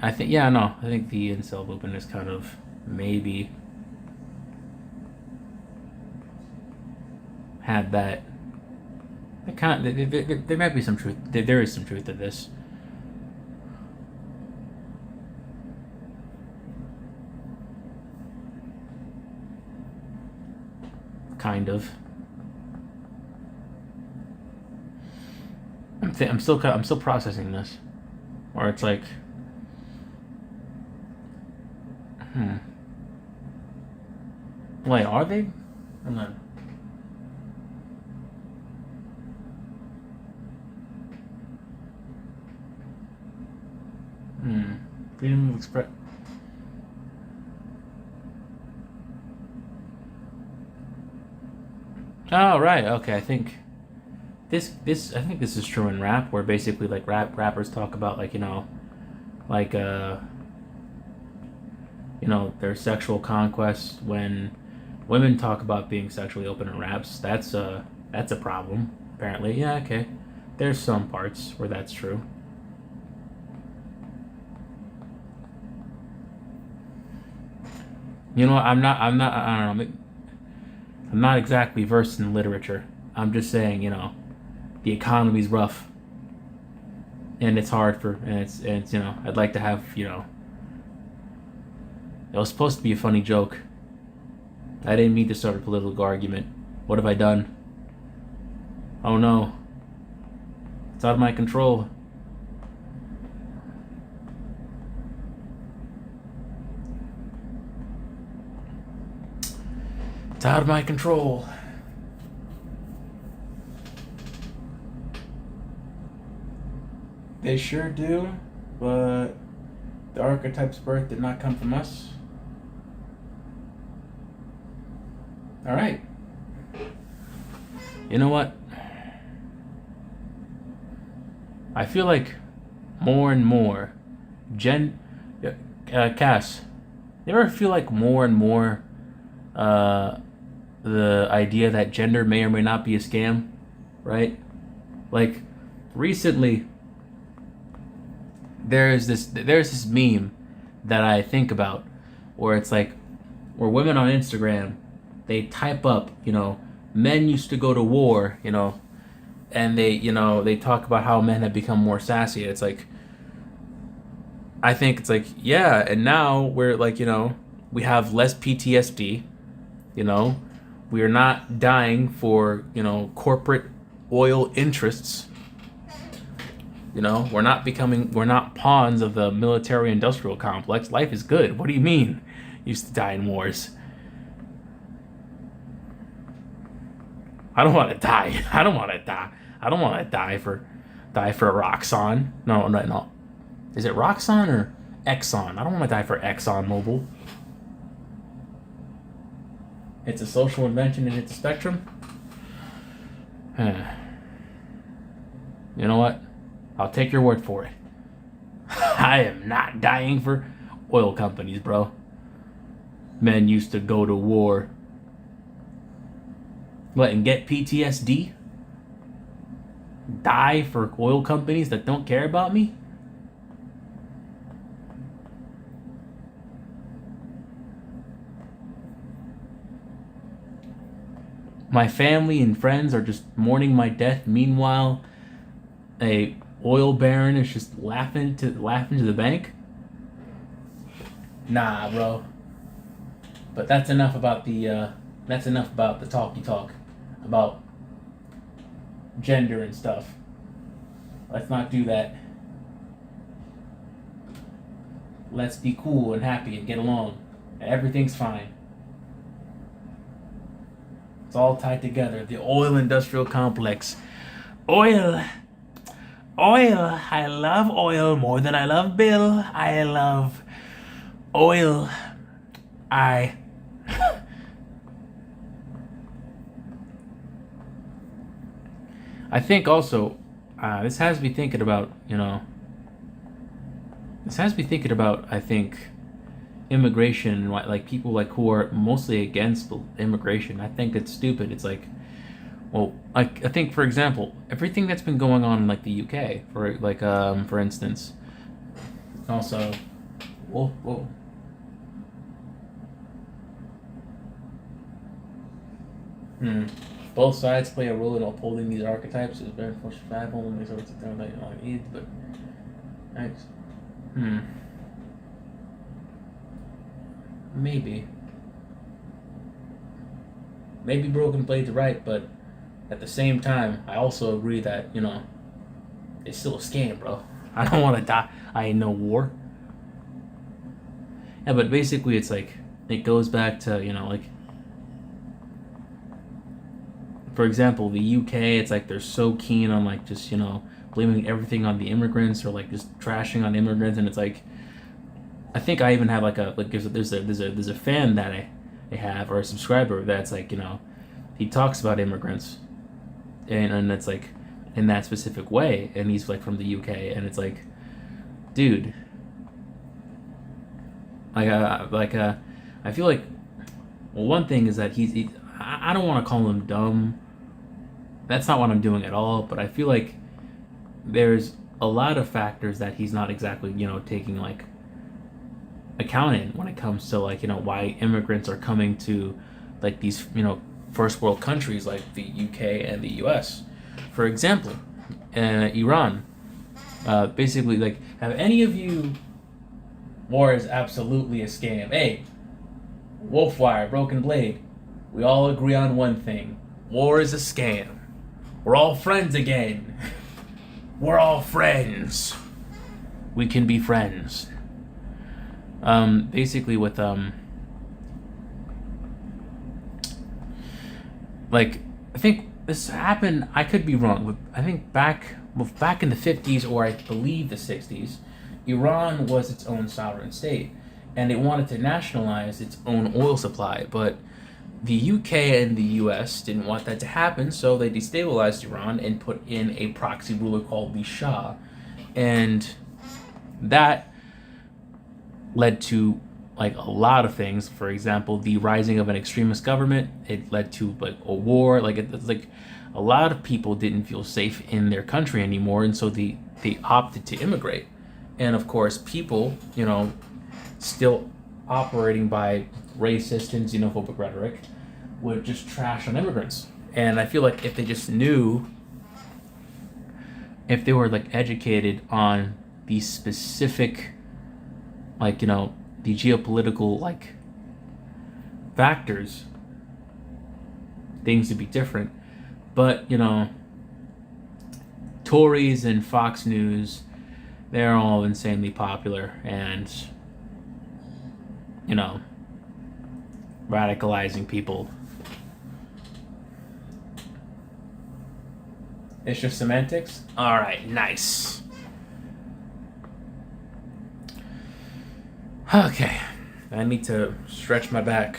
I think. Yeah, no. I think the incel movement is kind of maybe had that. It kind of, there might be some truth. There is some truth to this. Kind of. I'm still processing this. Or it's like, hmm. Wait, are they? I'm not. Hmm. Freedom of express. Oh right. Okay. I think this is true in rap, where basically like rappers talk about like like their sexual conquest. When women talk about being sexually open in raps, that's a problem. Apparently, yeah. Okay. There's some parts where that's true. I'm not. I don't know. I'm not exactly versed in literature. I'm just saying, the economy's rough and it's hard and it's I'd like to have it was supposed to be a funny joke. I didn't mean to start a political argument. What have I done? Oh no, it's out of my control. It's out of my control. They sure do, but the archetype's birth did not come from us. All right. You know what? I feel like more and more, Gen, Cass, you ever feel like more and more, uh, the idea that gender may or may not be a scam, right? Like, recently, there's this meme that I think about, where it's like, where women on Instagram, they type up, men used to go to war, and they talk about how men have become more sassy. It's like, I think it's like, yeah, and now we're like, we have less PTSD, you know, we are not dying for, corporate oil interests. We're not pawns of the military industrial complex. Life is good. What do you mean? Used to die in wars. I don't want to die. I don't want to die. I don't want to die for Roxxon. No, no, no. Is it Roxxon or Exxon? I don't want to die for Exxon Mobil. It's a social invention and it's a spectrum. You know what? I'll take your word for it. I am not dying for oil companies, bro. Men used to go to war. What, and get PTSD? Die for oil companies that don't care about me? My family and friends are just mourning my death. Meanwhile, a oil baron is just laughing to the bank. Nah, bro. But that's enough about the talky talk about gender and stuff. Let's not do that. Let's be cool and happy and get along. Everything's fine. It's all tied together. The oil industrial complex. Oil. Oil. I love oil more than I love Bill. I love oil. I. I think also, this has me thinking about, I think, immigration and like people like who are mostly against immigration. I think it's stupid. It's like, well, like I think for example, everything that's been going on in like the UK, for instance, also, whoa. Hmm. Both sides play a role in upholding these archetypes. It's very forcible when these sorts of things like needs, but thanks. Hmm. Maybe. Maybe Broken Blade's right, but at the same time, I also agree that, it's still a scam, bro. I don't want to die. I ain't no war. Yeah, but basically, it's like, it goes back to, like, for example, the UK, it's like they're so keen on, like, just, blaming everything on the immigrants or, like, just trashing on immigrants, and it's like, I think I even have like there's a fan that I have or a subscriber that's like he talks about immigrants and it's like in that specific way, and he's like from the UK, and it's like, dude, I feel like, well, one thing is that I don't want to call him dumb. That's not what I'm doing at all, but I feel like there's a lot of factors that he's not exactly taking like accounting when it comes to like why immigrants are coming to like these first world countries like the UK and the US. For example, Iran. Basically, like, have any of you? War is absolutely a scam. Hey, Wolfwire, Broken Blade. We all agree on one thing: war is a scam. We're all friends again. We're all friends. We can be friends. Basically with like, I think this happened, I could be wrong, but I think back in the 50s, or I believe the 60s, Iran was its own sovereign state, and it wanted to nationalize its own oil supply, but the UK and the US didn't want that to happen, so they destabilized Iran and put in a proxy ruler called the Shah, and that led to like a lot of things. For example, the rising of an extremist government. It led to like a war. It's like a lot of people didn't feel safe in their country anymore, and so they opted to immigrate. And of course, people, still operating by racist and xenophobic rhetoric, would just trash on immigrants. And I feel like if they just knew, if they were like educated on these specific, like the geopolitical like factors, things would be different. But Tories and Fox News, they're all insanely popular and radicalizing people. It's just semantics. All right, nice. Okay, I need to stretch my back.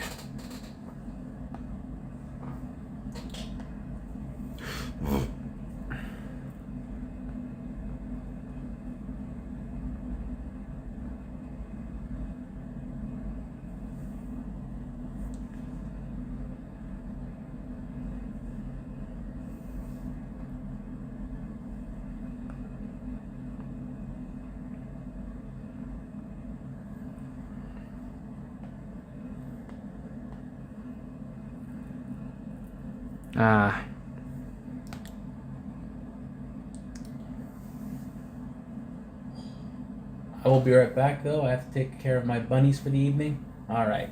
I will be right back, though. I have to take care of my bunnies for the evening. All right.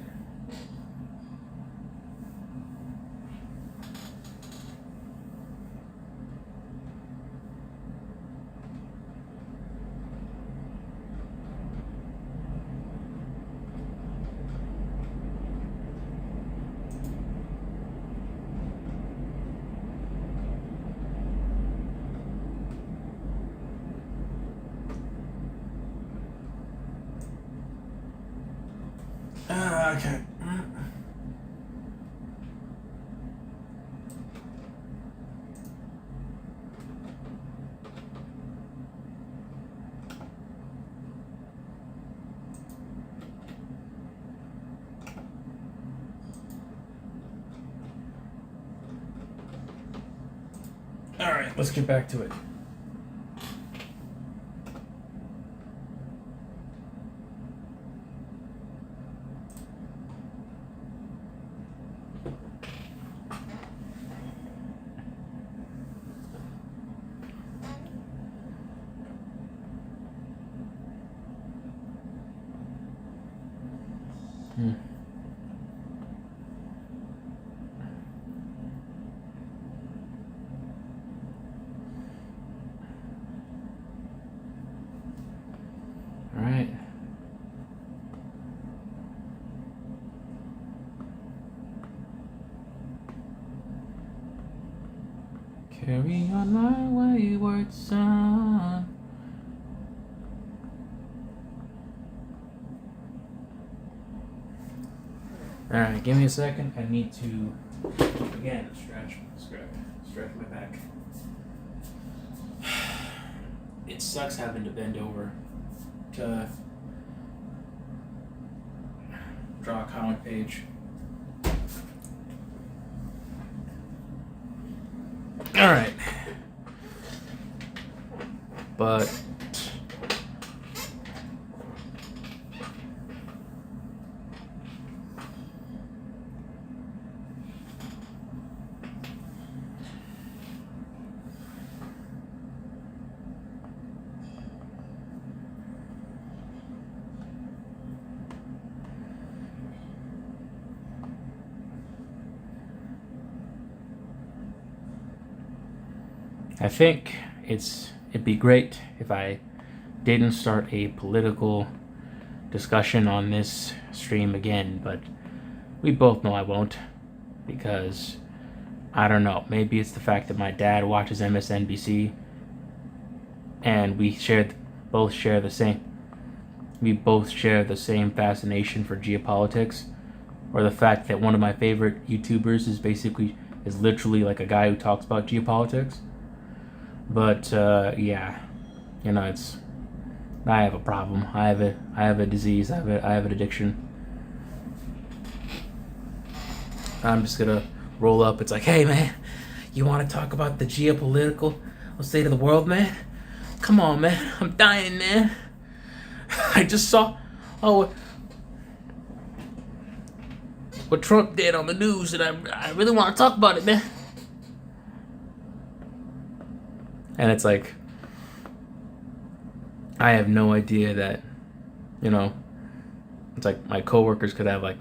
Okay. All right, let's get back to it. All right. Carry on my wayward son. All right, give me a second. I need to again stretch my back. It sucks having to bend over to draw a comic page. All right, but I think it'd be great if I didn't start a political discussion on this stream again, but we both know I won't, because I don't know, maybe it's the fact that my dad watches MSNBC and we both share the same fascination for geopolitics, or the fact that one of my favorite YouTubers is literally like a guy who talks about geopolitics. But yeah, I have a problem. I have a disease. I have an addiction. I'm just gonna roll up. It's like, hey man, you want to talk about the geopolitical state of the world, man? Come on, man. I'm dying, man. I just saw what Trump did on the news, and I really want to talk about it, man. And it's like, I have no idea that, it's like my coworkers could have like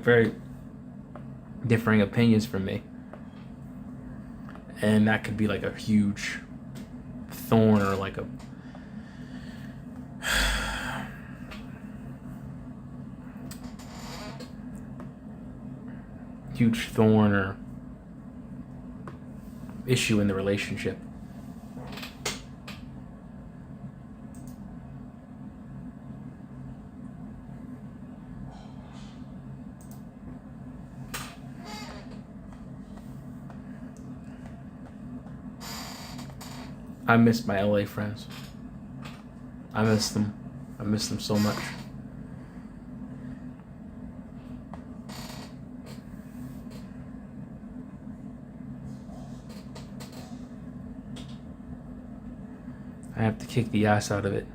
very differing opinions from me. And that could be like a huge thorn, or like a huge thorn or issue in the relationship. I miss my LA friends. I miss them. I miss them so much. I have to kick the ass out of it,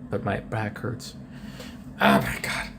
but my back hurts. Oh my god.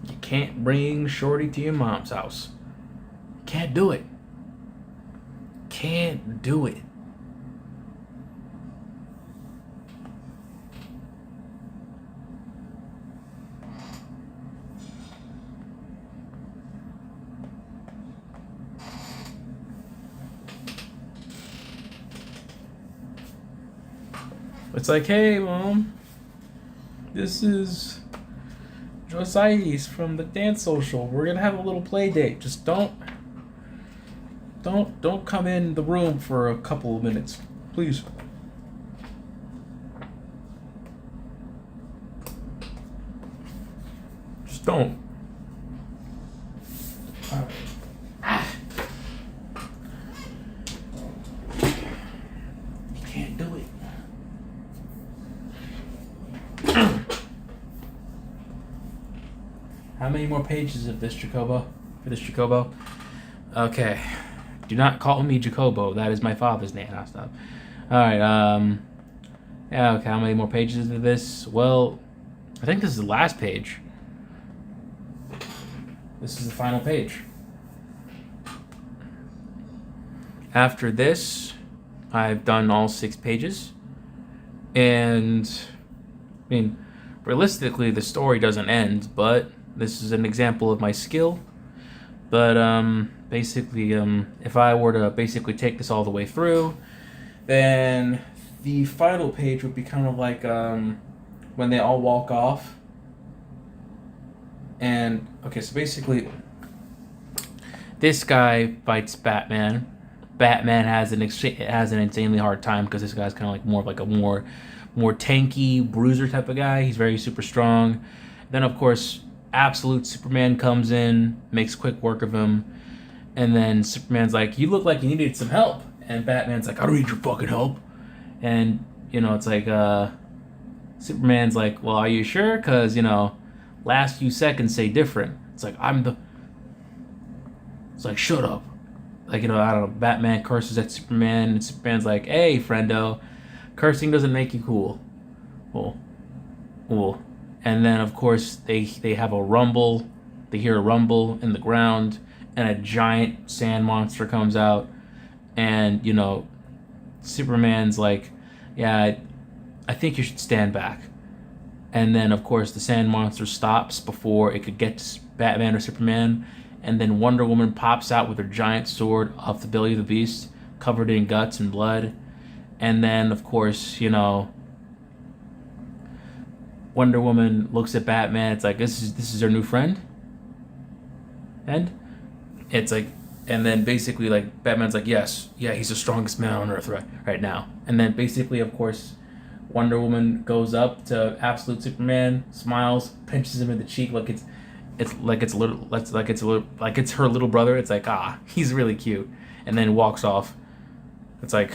You can't bring Shorty to your mom's house. Can't do it. Can't do it. It's like, hey, Mom, this is Josias from the dance social. We're gonna have a little play date. Just don't come in the room for a couple of minutes, please. Just don't. You can't do it. How many more pages of this Jacobo? For this Jacobo? Okay. Do not call me Jacobo. That is my father's name. I'll stop. Alright, yeah, okay, how many more pages of this? Well, I think this is the last page. This is the final page. After this, I've done all 6 pages. And, I mean, realistically, the story doesn't end, but this is an example of my skill. But, basically, if I were to basically take this all the way through, then the final page would be kind of like, when they all walk off. And, okay, so basically, this guy fights Batman. Batman has an insanely hard time because this guy's kind of like more of like a more tanky bruiser type of guy. He's very super strong. Then, of course, absolute Superman comes in, makes quick work of him. And then Superman's like, you look like you needed some help. And Batman's like, I don't need your fucking help. And, you know, it's like, Superman's like, well, are you sure? Because, you know, last few seconds say different. It's like, it's like, shut up. Like, you know, I don't know, Batman curses at Superman, and Superman's like, hey, friendo, cursing doesn't make you cool. Cool. And then, of course, they have a rumble. They hear a rumble in the ground, and a giant sand monster comes out. And, you know, Superman's like, yeah, I think you should stand back. And then, of course, the sand monster stops before it could get to Batman or Superman. And then Wonder Woman pops out with her giant sword off the belly of the beast, covered in guts and blood. And then, of course, you know, Wonder Woman looks at Batman. It's like, this is her new friend. And it's like, and then basically, like, Batman's like, yes, yeah, he's the strongest man on Earth right now. And then basically, of course, Wonder Woman goes up to absolute Superman, smiles, pinches him in the cheek like it's her little brother. It's like, he's really cute, and then walks off. It's like,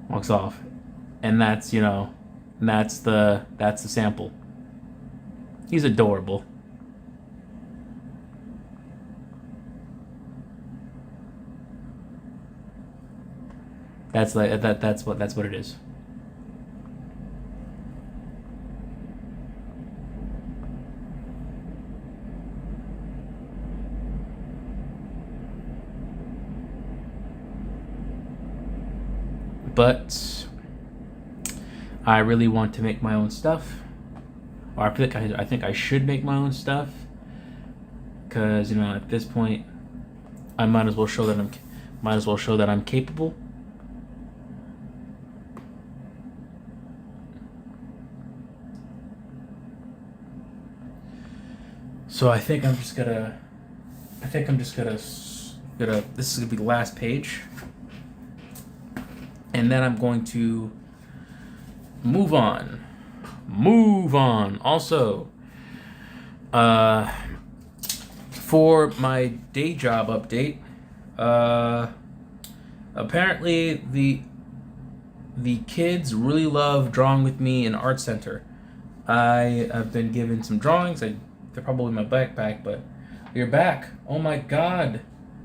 walks off, and that's, you know, that's the sample. He's adorable. That's like that's what it is. But I really want to make my own stuff, or I think I should make my own stuff, because, you know, at this point, I might as well show that I'm capable. So I think I'm just gonna this is gonna be the last page. And then I'm going to move on. Also, for my day job update, apparently the kids really love drawing with me in art center. I have been given some drawings. They're probably in my backpack, but you're back. Oh my God,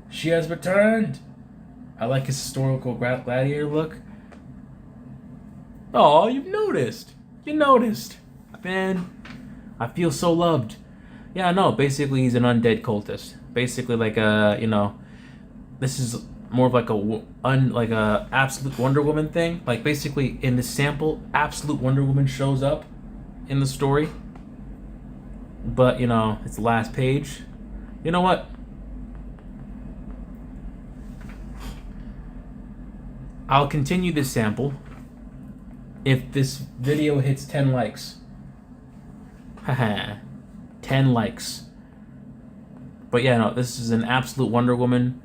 she has returned. I like his historical gladiator look. Oh, you noticed. Man, I feel so loved. Yeah, no, basically he's an undead cultist. Basically like this is more of like like a absolute Wonder Woman thing. Like basically in the sample, absolute Wonder Woman shows up in the story. But, it's the last page. You know what? I'll continue this sample if this video hits 10 likes. Haha. 10 likes. But yeah, no, this is an absolute Wonder Woman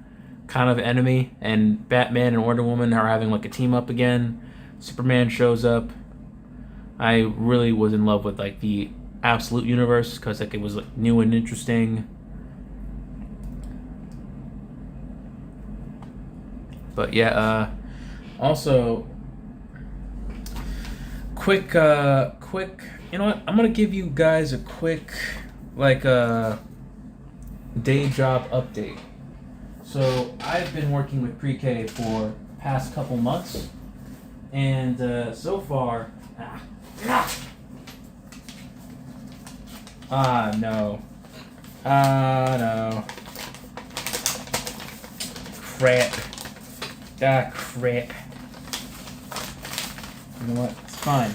kind of enemy, and Batman and Wonder Woman are having like a team up again. Superman shows up. I really was in love with like the absolute universe because like it was like new and interesting. But yeah, also quick, you know what? I'm gonna give you guys a quick like day job update. So I've been working with pre-K for the past couple months, and so far, no, no, crap, crap. You know what? It's fine.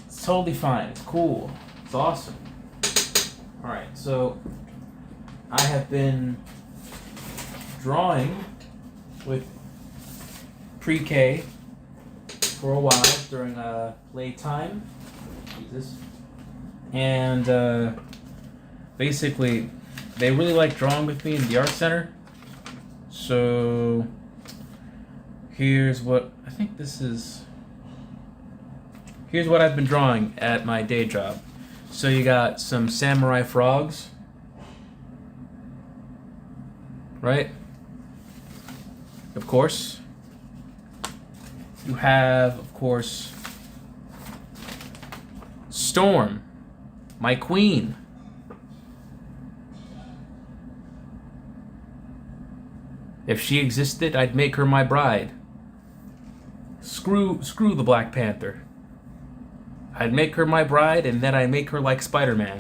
It's totally fine. It's cool. It's awesome. All right, so I have been drawing with pre-K for a while during playtime. Jesus. And basically, they really like drawing with me in the art center. So here's what I think this is. Here's what I've been drawing at my day job. So you got some samurai frogs, right? Of course. You have, of course, Storm, my queen. If she existed, I'd make her my bride. Screw the Black Panther. I'd make her my bride, and then I'd make her like Spider-Man.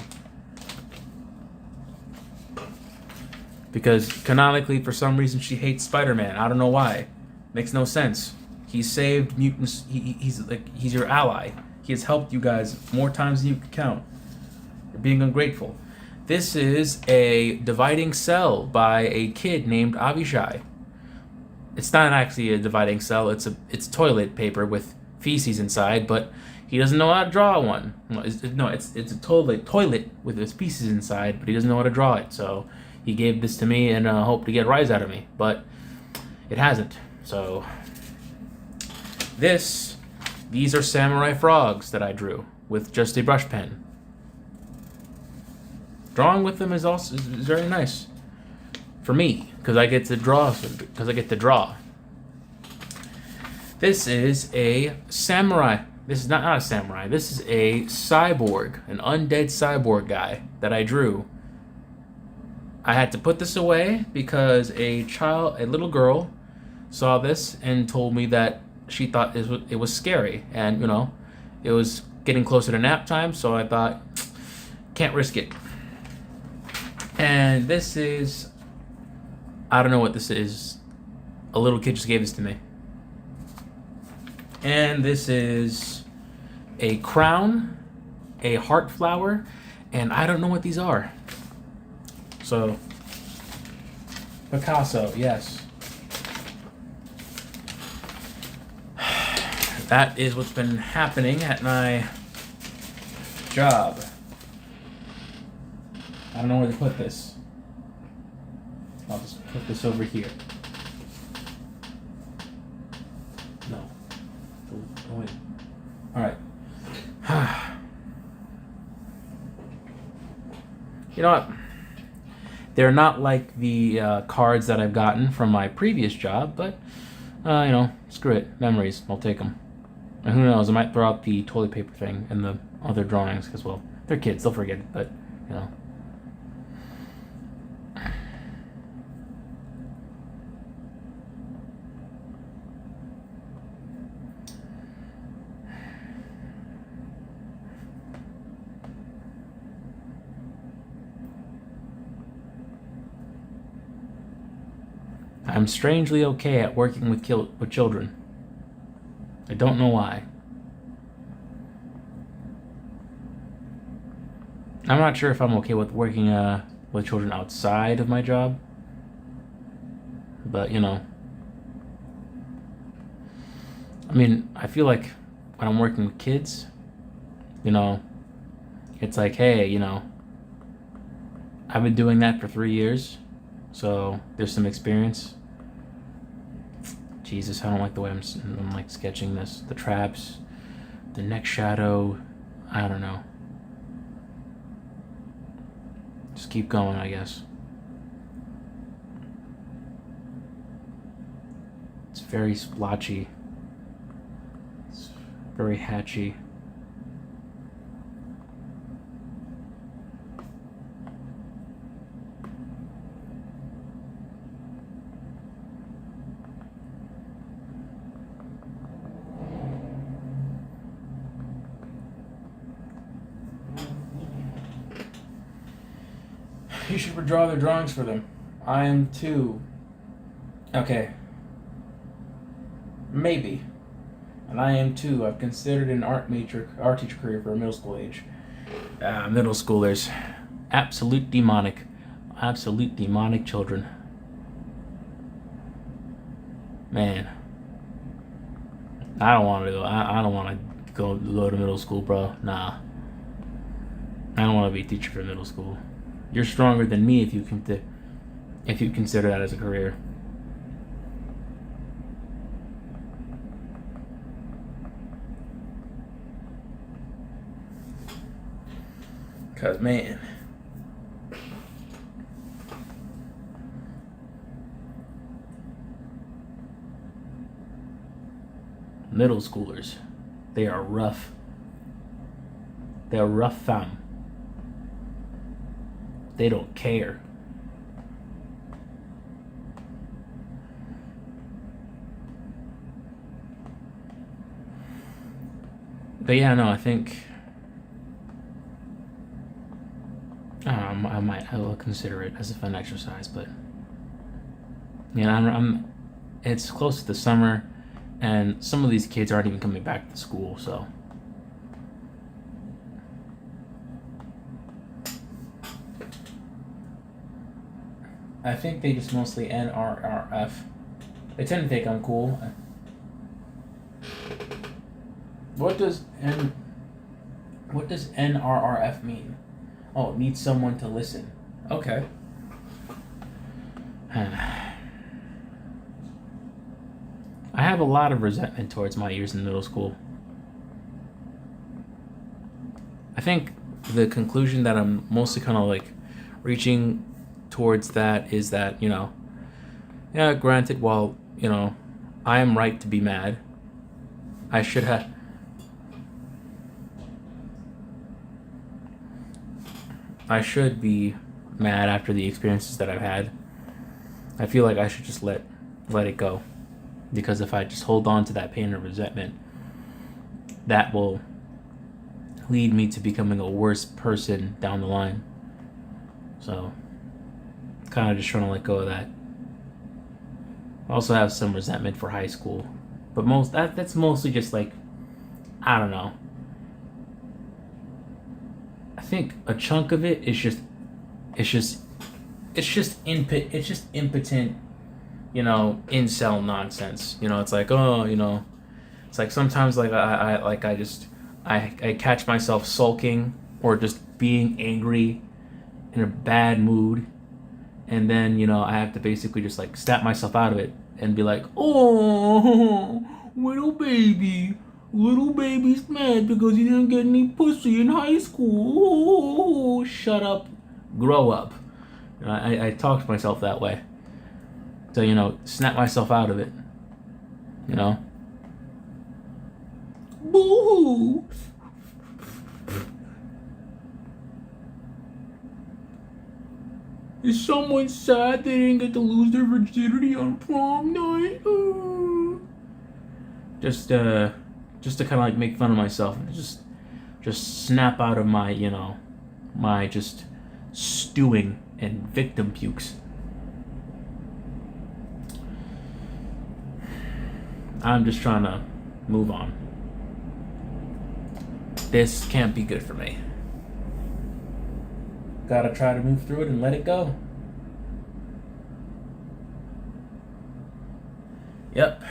Because canonically, for some reason, she hates Spider-Man. I don't know why. Makes no sense. He saved mutants. He's your ally. He has helped you guys more times than you can count. You're being ungrateful. This is a dividing cell by a kid named Avishai. It's not actually a dividing cell. It's toilet paper with feces inside, but he doesn't know how to draw one. It's a toilet with his pieces inside, but he doesn't know how to draw it. So he gave this to me and hoped to get a rise out of me, but it hasn't. So these are samurai frogs that I drew with just a brush pen. Drawing with them is very nice for me because I get to draw. This is a samurai. This is not a samurai. This is a cyborg, an undead cyborg guy that I drew. I had to put this away because a little girl, saw this and told me that she thought it was scary, and it was getting closer to nap time, so I thought, can't risk it. And this is, I don't know what this is. A little kid just gave this to me. And this is a crown, a heart flower, and I don't know what these are. So, Picasso, yes. That is what's been happening at my job. I don't know where to put this. I'll just put this over here. No. Go in. Alright. You know what? They're not like the cards that I've gotten from my previous job, but, screw it. Memories. I'll take them. And who knows, I might throw out the toilet paper thing and the other drawings, because, well, they're kids. They'll forget it, but, I'm strangely okay at working with children. I don't know why. I'm not sure if I'm okay with working with children outside of my job, but I mean, I feel like when I'm working with kids, you know, it's like, hey, I've been doing that for 3 years, so there's some experience. Jesus, I don't like the way I'm like sketching this. The traps, the neck shadow, I don't know. Just keep going, I guess. It's very splotchy. It's very hatchy. You should redraw their drawings for them. I am too. Okay. Maybe. And I am too. I've considered an art teacher career for a middle school age. Middle schoolers. Absolute demonic children. Man. I don't want to go. I don't want to go to middle school, bro. Nah. I don't want to be a teacher for middle school. You're stronger than me if you consider that as a career. Cause man, middle schoolers, they are rough. They're rough fam. They don't care. But yeah, no, I think I will consider it as a fun exercise, but it's close to the summer, and some of these kids aren't even coming back to school, so. I think they just mostly NRRF. They tend to think I'm cool. What does NRRF mean? Oh, it needs someone to listen. Okay. I have a lot of resentment towards my years in middle school. I think the conclusion that I'm mostly kind of like reaching towards that is that, yeah, granted, while, I am right to be mad, I should be mad after the experiences that I've had. I feel like I should just let it go. Because if I just hold on to that pain or resentment, that will lead me to becoming a worse person down the line. So, kind of just trying to let go of that. I also have some resentment for high school, but that's mostly just like, I don't know. I think a chunk of it is just impotent, incel nonsense. It's like, it's like sometimes like I catch myself sulking or just being angry in a bad mood, and then I have to basically just like snap myself out of it and be like, oh, little baby's mad because he didn't get any pussy in high school. Oh, shut up, grow up. I talk to myself that way to snap myself out of it. Boo-hoo. Is someone sad they didn't get to lose their virginity on prom night? Just to kind of like make fun of myself and just snap out of my, my just stewing and victim pukes. I'm just trying to move on. This can't be good for me. Gotta try to move through it and let it go. Yep.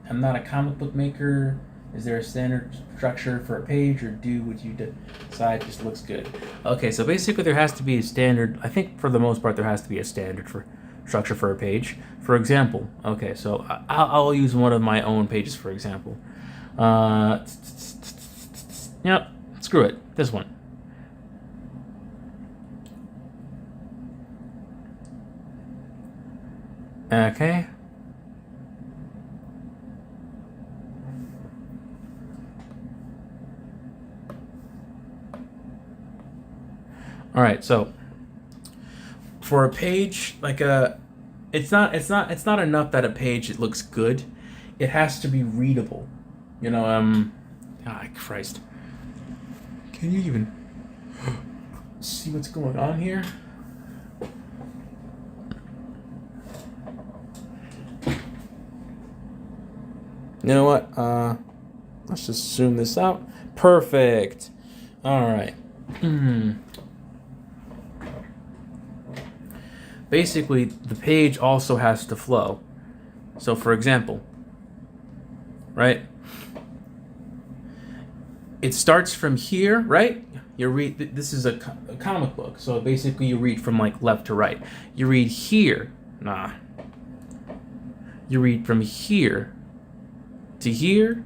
I'm not a comic book maker. Is there a standard structure for a page, or do what you decide just looks good? Okay, so basically there has to be a standard. I think for the most part there has to be a standard for structure for a page. For example, okay, so I'll use one of my own pages for example. Yep, screw it. This one. Okay. All right, so for a page like it's not enough that a page it looks good. It has to be readable. You know, Christ. Can you even see what's going on here? You know what? Let's just zoom this out. Perfect. All right. Basically, the page also has to flow. So, for example, right? It starts from here, right? You read. This is a comic book, so basically you read from like left to right. You read here. Nah. You read from here to here.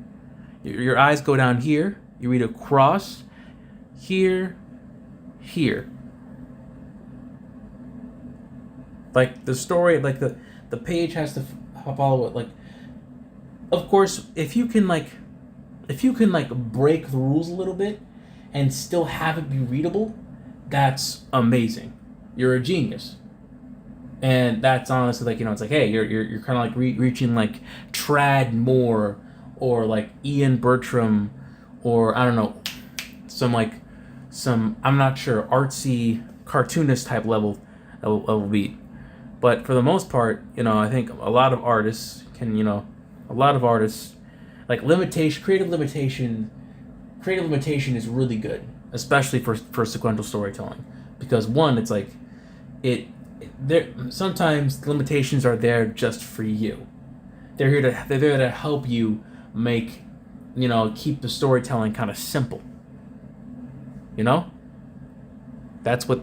Your eyes go down here. You read across here, here. Like the story, like the page has to follow it. Like, of course, if you can break the rules a little bit and still have it be readable, that's amazing. You're a genius. And that's honestly like, you know, it's like, hey, you're kind of like reaching like Trad Moore or like Ian Bertram or I don't know, some I'm not sure, artsy cartoonist type level beat. But for the most part, you know, I think a lot of artists like creative limitation is really good, especially for sequential storytelling, because one, it's like there sometimes limitations are there just for you. They're there to help you make, you know, keep the storytelling kind of simple. You know, that's what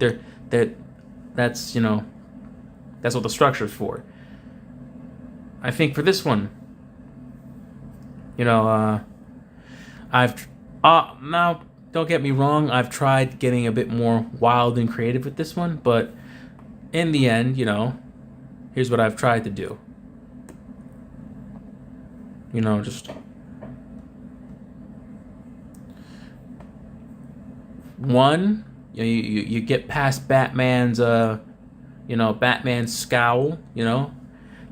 that's you know, that's what the structure is for. I think for this one, you know, now don't get me wrong, I've tried getting a bit more wild and creative with this one, but in the end, you know, here's what I've tried to do. You know, just one, you get past Batman's Batman's scowl, you know.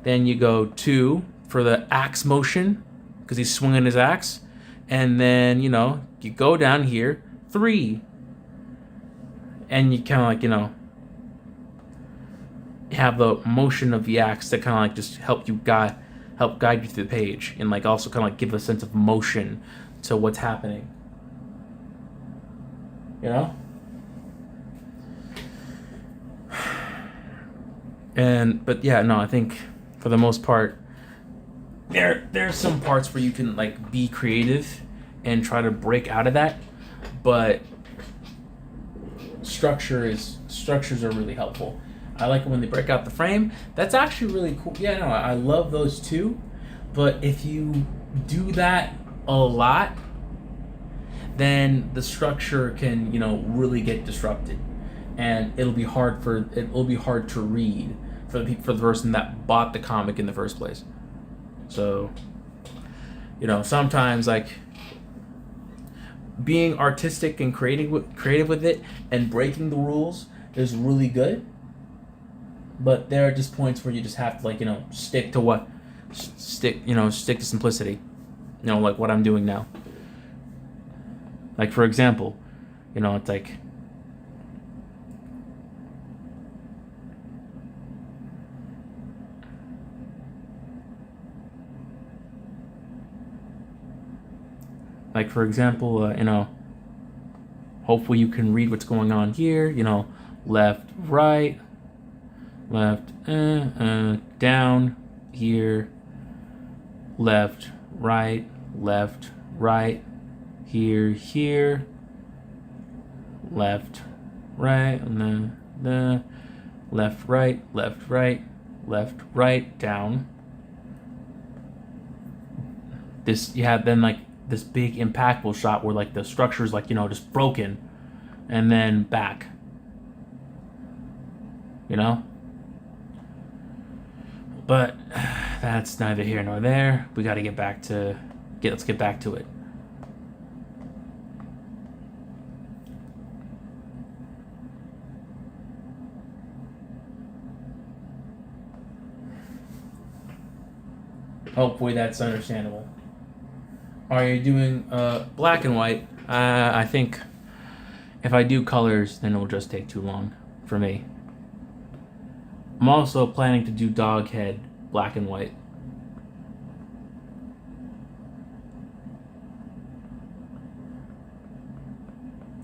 Then you go 2 for the axe motion, because he's swinging his axe. And then, you know, you go down here, 3. And you kind of like, you know, have the motion of the axe that kind of like just help guide you through the page. And like also kind of like give a sense of motion to what's happening. You know? But yeah, no, I think for the most part, there's some parts where you can like be creative and try to break out of that, but structures are really helpful. I like it when they break out the frame. That's actually really cool. Yeah, no, I love those too. But if you do that a lot, then the structure can, you know, really get disrupted, and it'll be hard to read for the person that bought the comic in the first place. So, you know, sometimes like being artistic and creative with it and breaking the rules is really good. But there are just points where you just have to, like, you know, stick to simplicity. You know, like what I'm doing now. Like, for example, you know, it's like, Like for example, hopefully you can read what's going on here. Left, right, left, down, here, left, right, here, left, right, and then left, right, down. This you have then like this big impactful shot where like the structure is like just broken, and then back. But that's neither here nor there. We got to let's get back to it. Hopefully that's understandable. Are you doing black and white? I think if I do colors, then it'll just take too long for me. I'm also planning to do dog head black and white.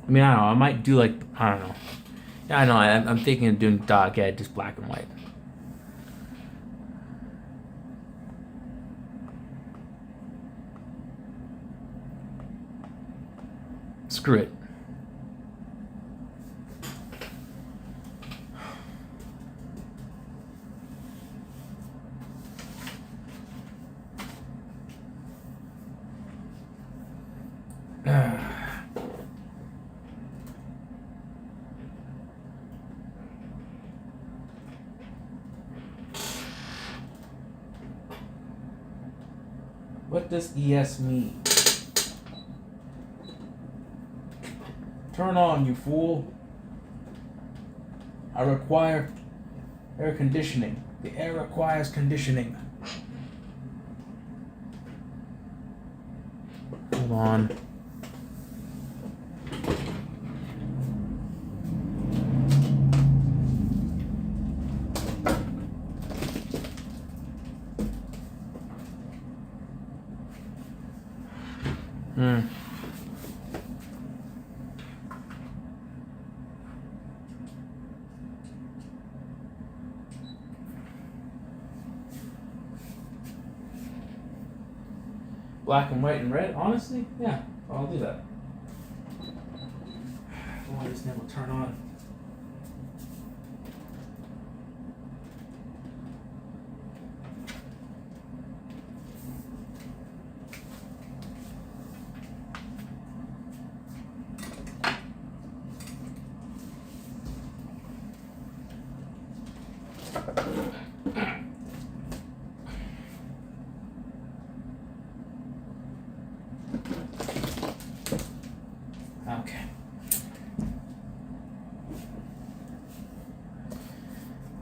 I mean, I don't know. I might do I don't know. Yeah, I know. I'm thinking of doing dog head just black and white. Screw it. What does ES mean? Turn on, you fool. I require air conditioning. The air requires conditioning. Hold on. Black and white and red, honestly? Yeah, I'll do that. Oh, this thing will turn on. Okay.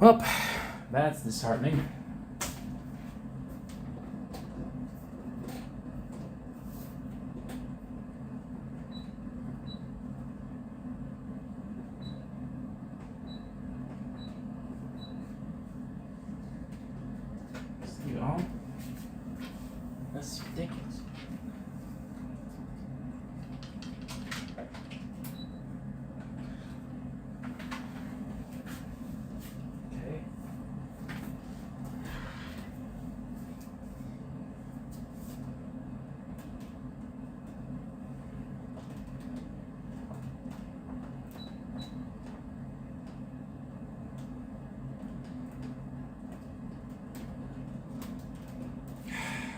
Well, that's disheartening. See all? That's ridiculous.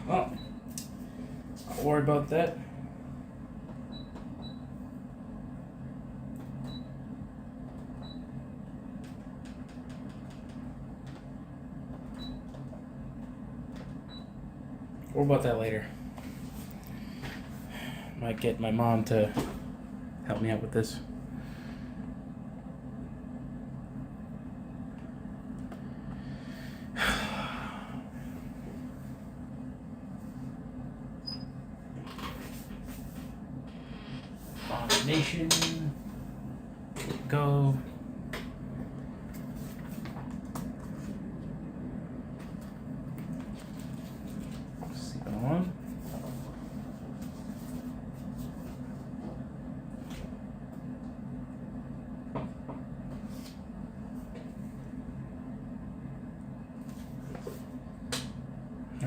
Well, I'll worry about that. Worry about that later. Might get my mom to help me out with this. Nation, go. See on.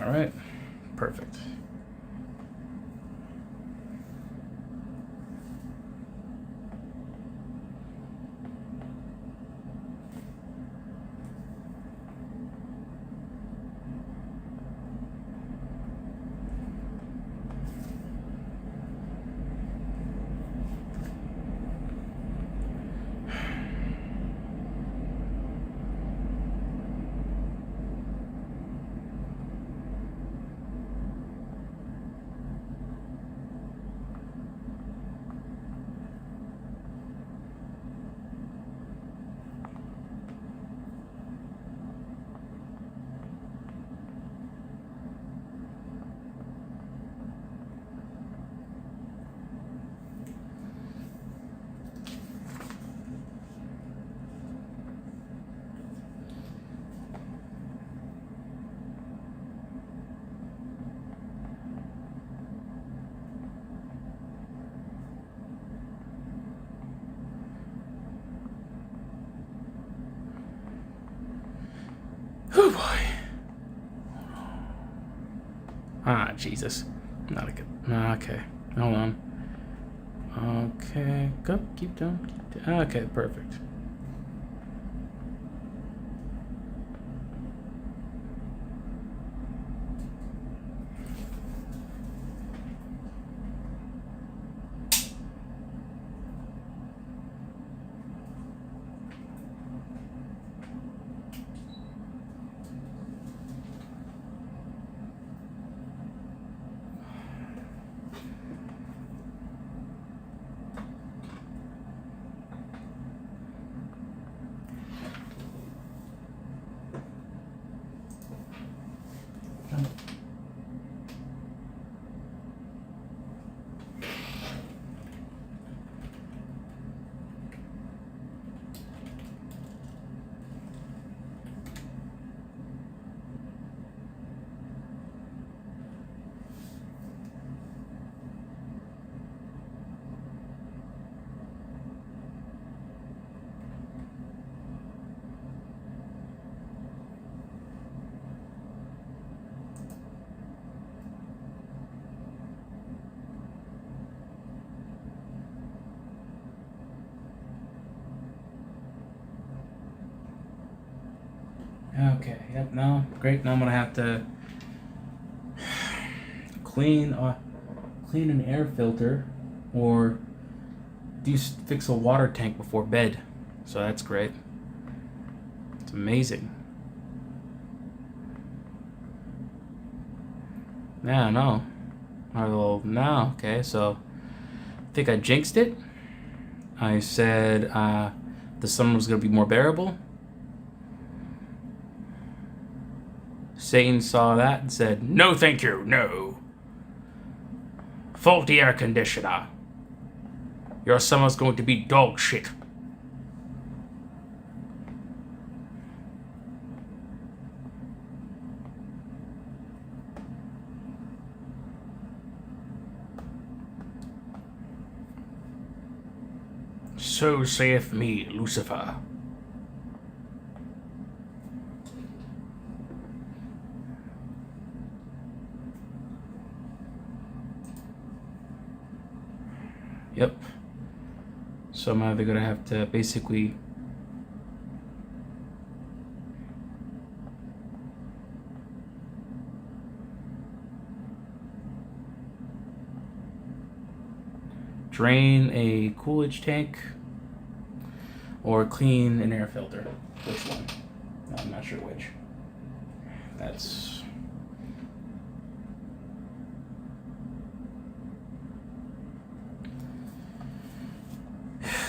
All right, perfect. Oh boy. Ah, Jesus. Not a good. Okay. Hold on. Okay. Go. Keep down. Okay, perfect. Okay, yep, no, great. Now I'm gonna have to clean an air filter or fix a water tank before bed. So that's great. It's amazing. Yeah, no. Well, no, okay, so I think I jinxed it. I said the summer was gonna be more bearable. Satan saw that and said, "No, thank you, no. Faulty air conditioner. Your summer's going to be dog shit." So saith me, Lucifer. Yep. So I'm either gonna have to basically drain a Coolidge tank or clean an air filter. Which one? I'm not sure which. That's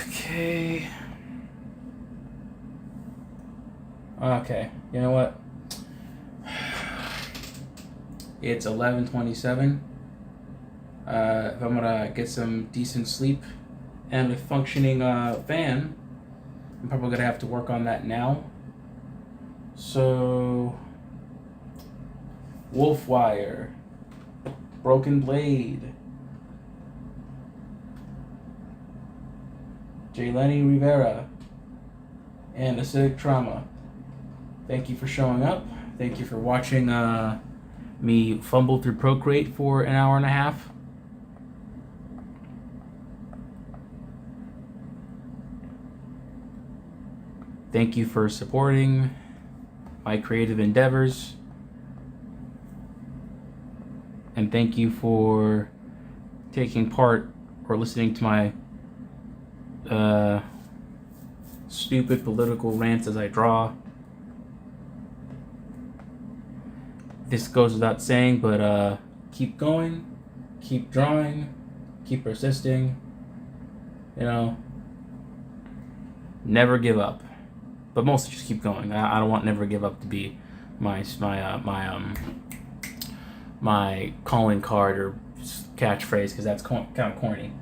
okay. Okay, you know what? It's 11:27. If I'm gonna get some decent sleep and a functioning fan, I'm probably gonna have to work on that now. So, wolf wire, broken blade, Jayleni Rivera, and acidic trauma. Thank you for showing up. Thank you for watching me fumble through Procreate for an hour and a half. Thank you for supporting my creative endeavors. And thank you for taking part or listening to my stupid political rants as I draw. This goes without saying, but keep going, keep drawing, keep persisting. You know, never give up. But mostly just keep going. I don't want never give up to be my calling card or catchphrase, because that's kind of corny.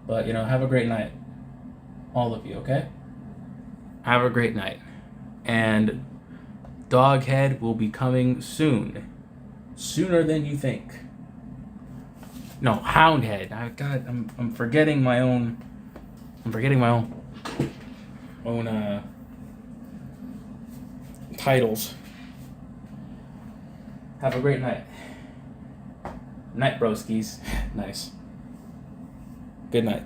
But you know, have a great night, all of you. Okay, have a great night, and Doghead will be coming soon, sooner than you think. No, Houndhead. I'm forgetting my own. Titles. Have a great night. Night, broskies. Nice. Good night.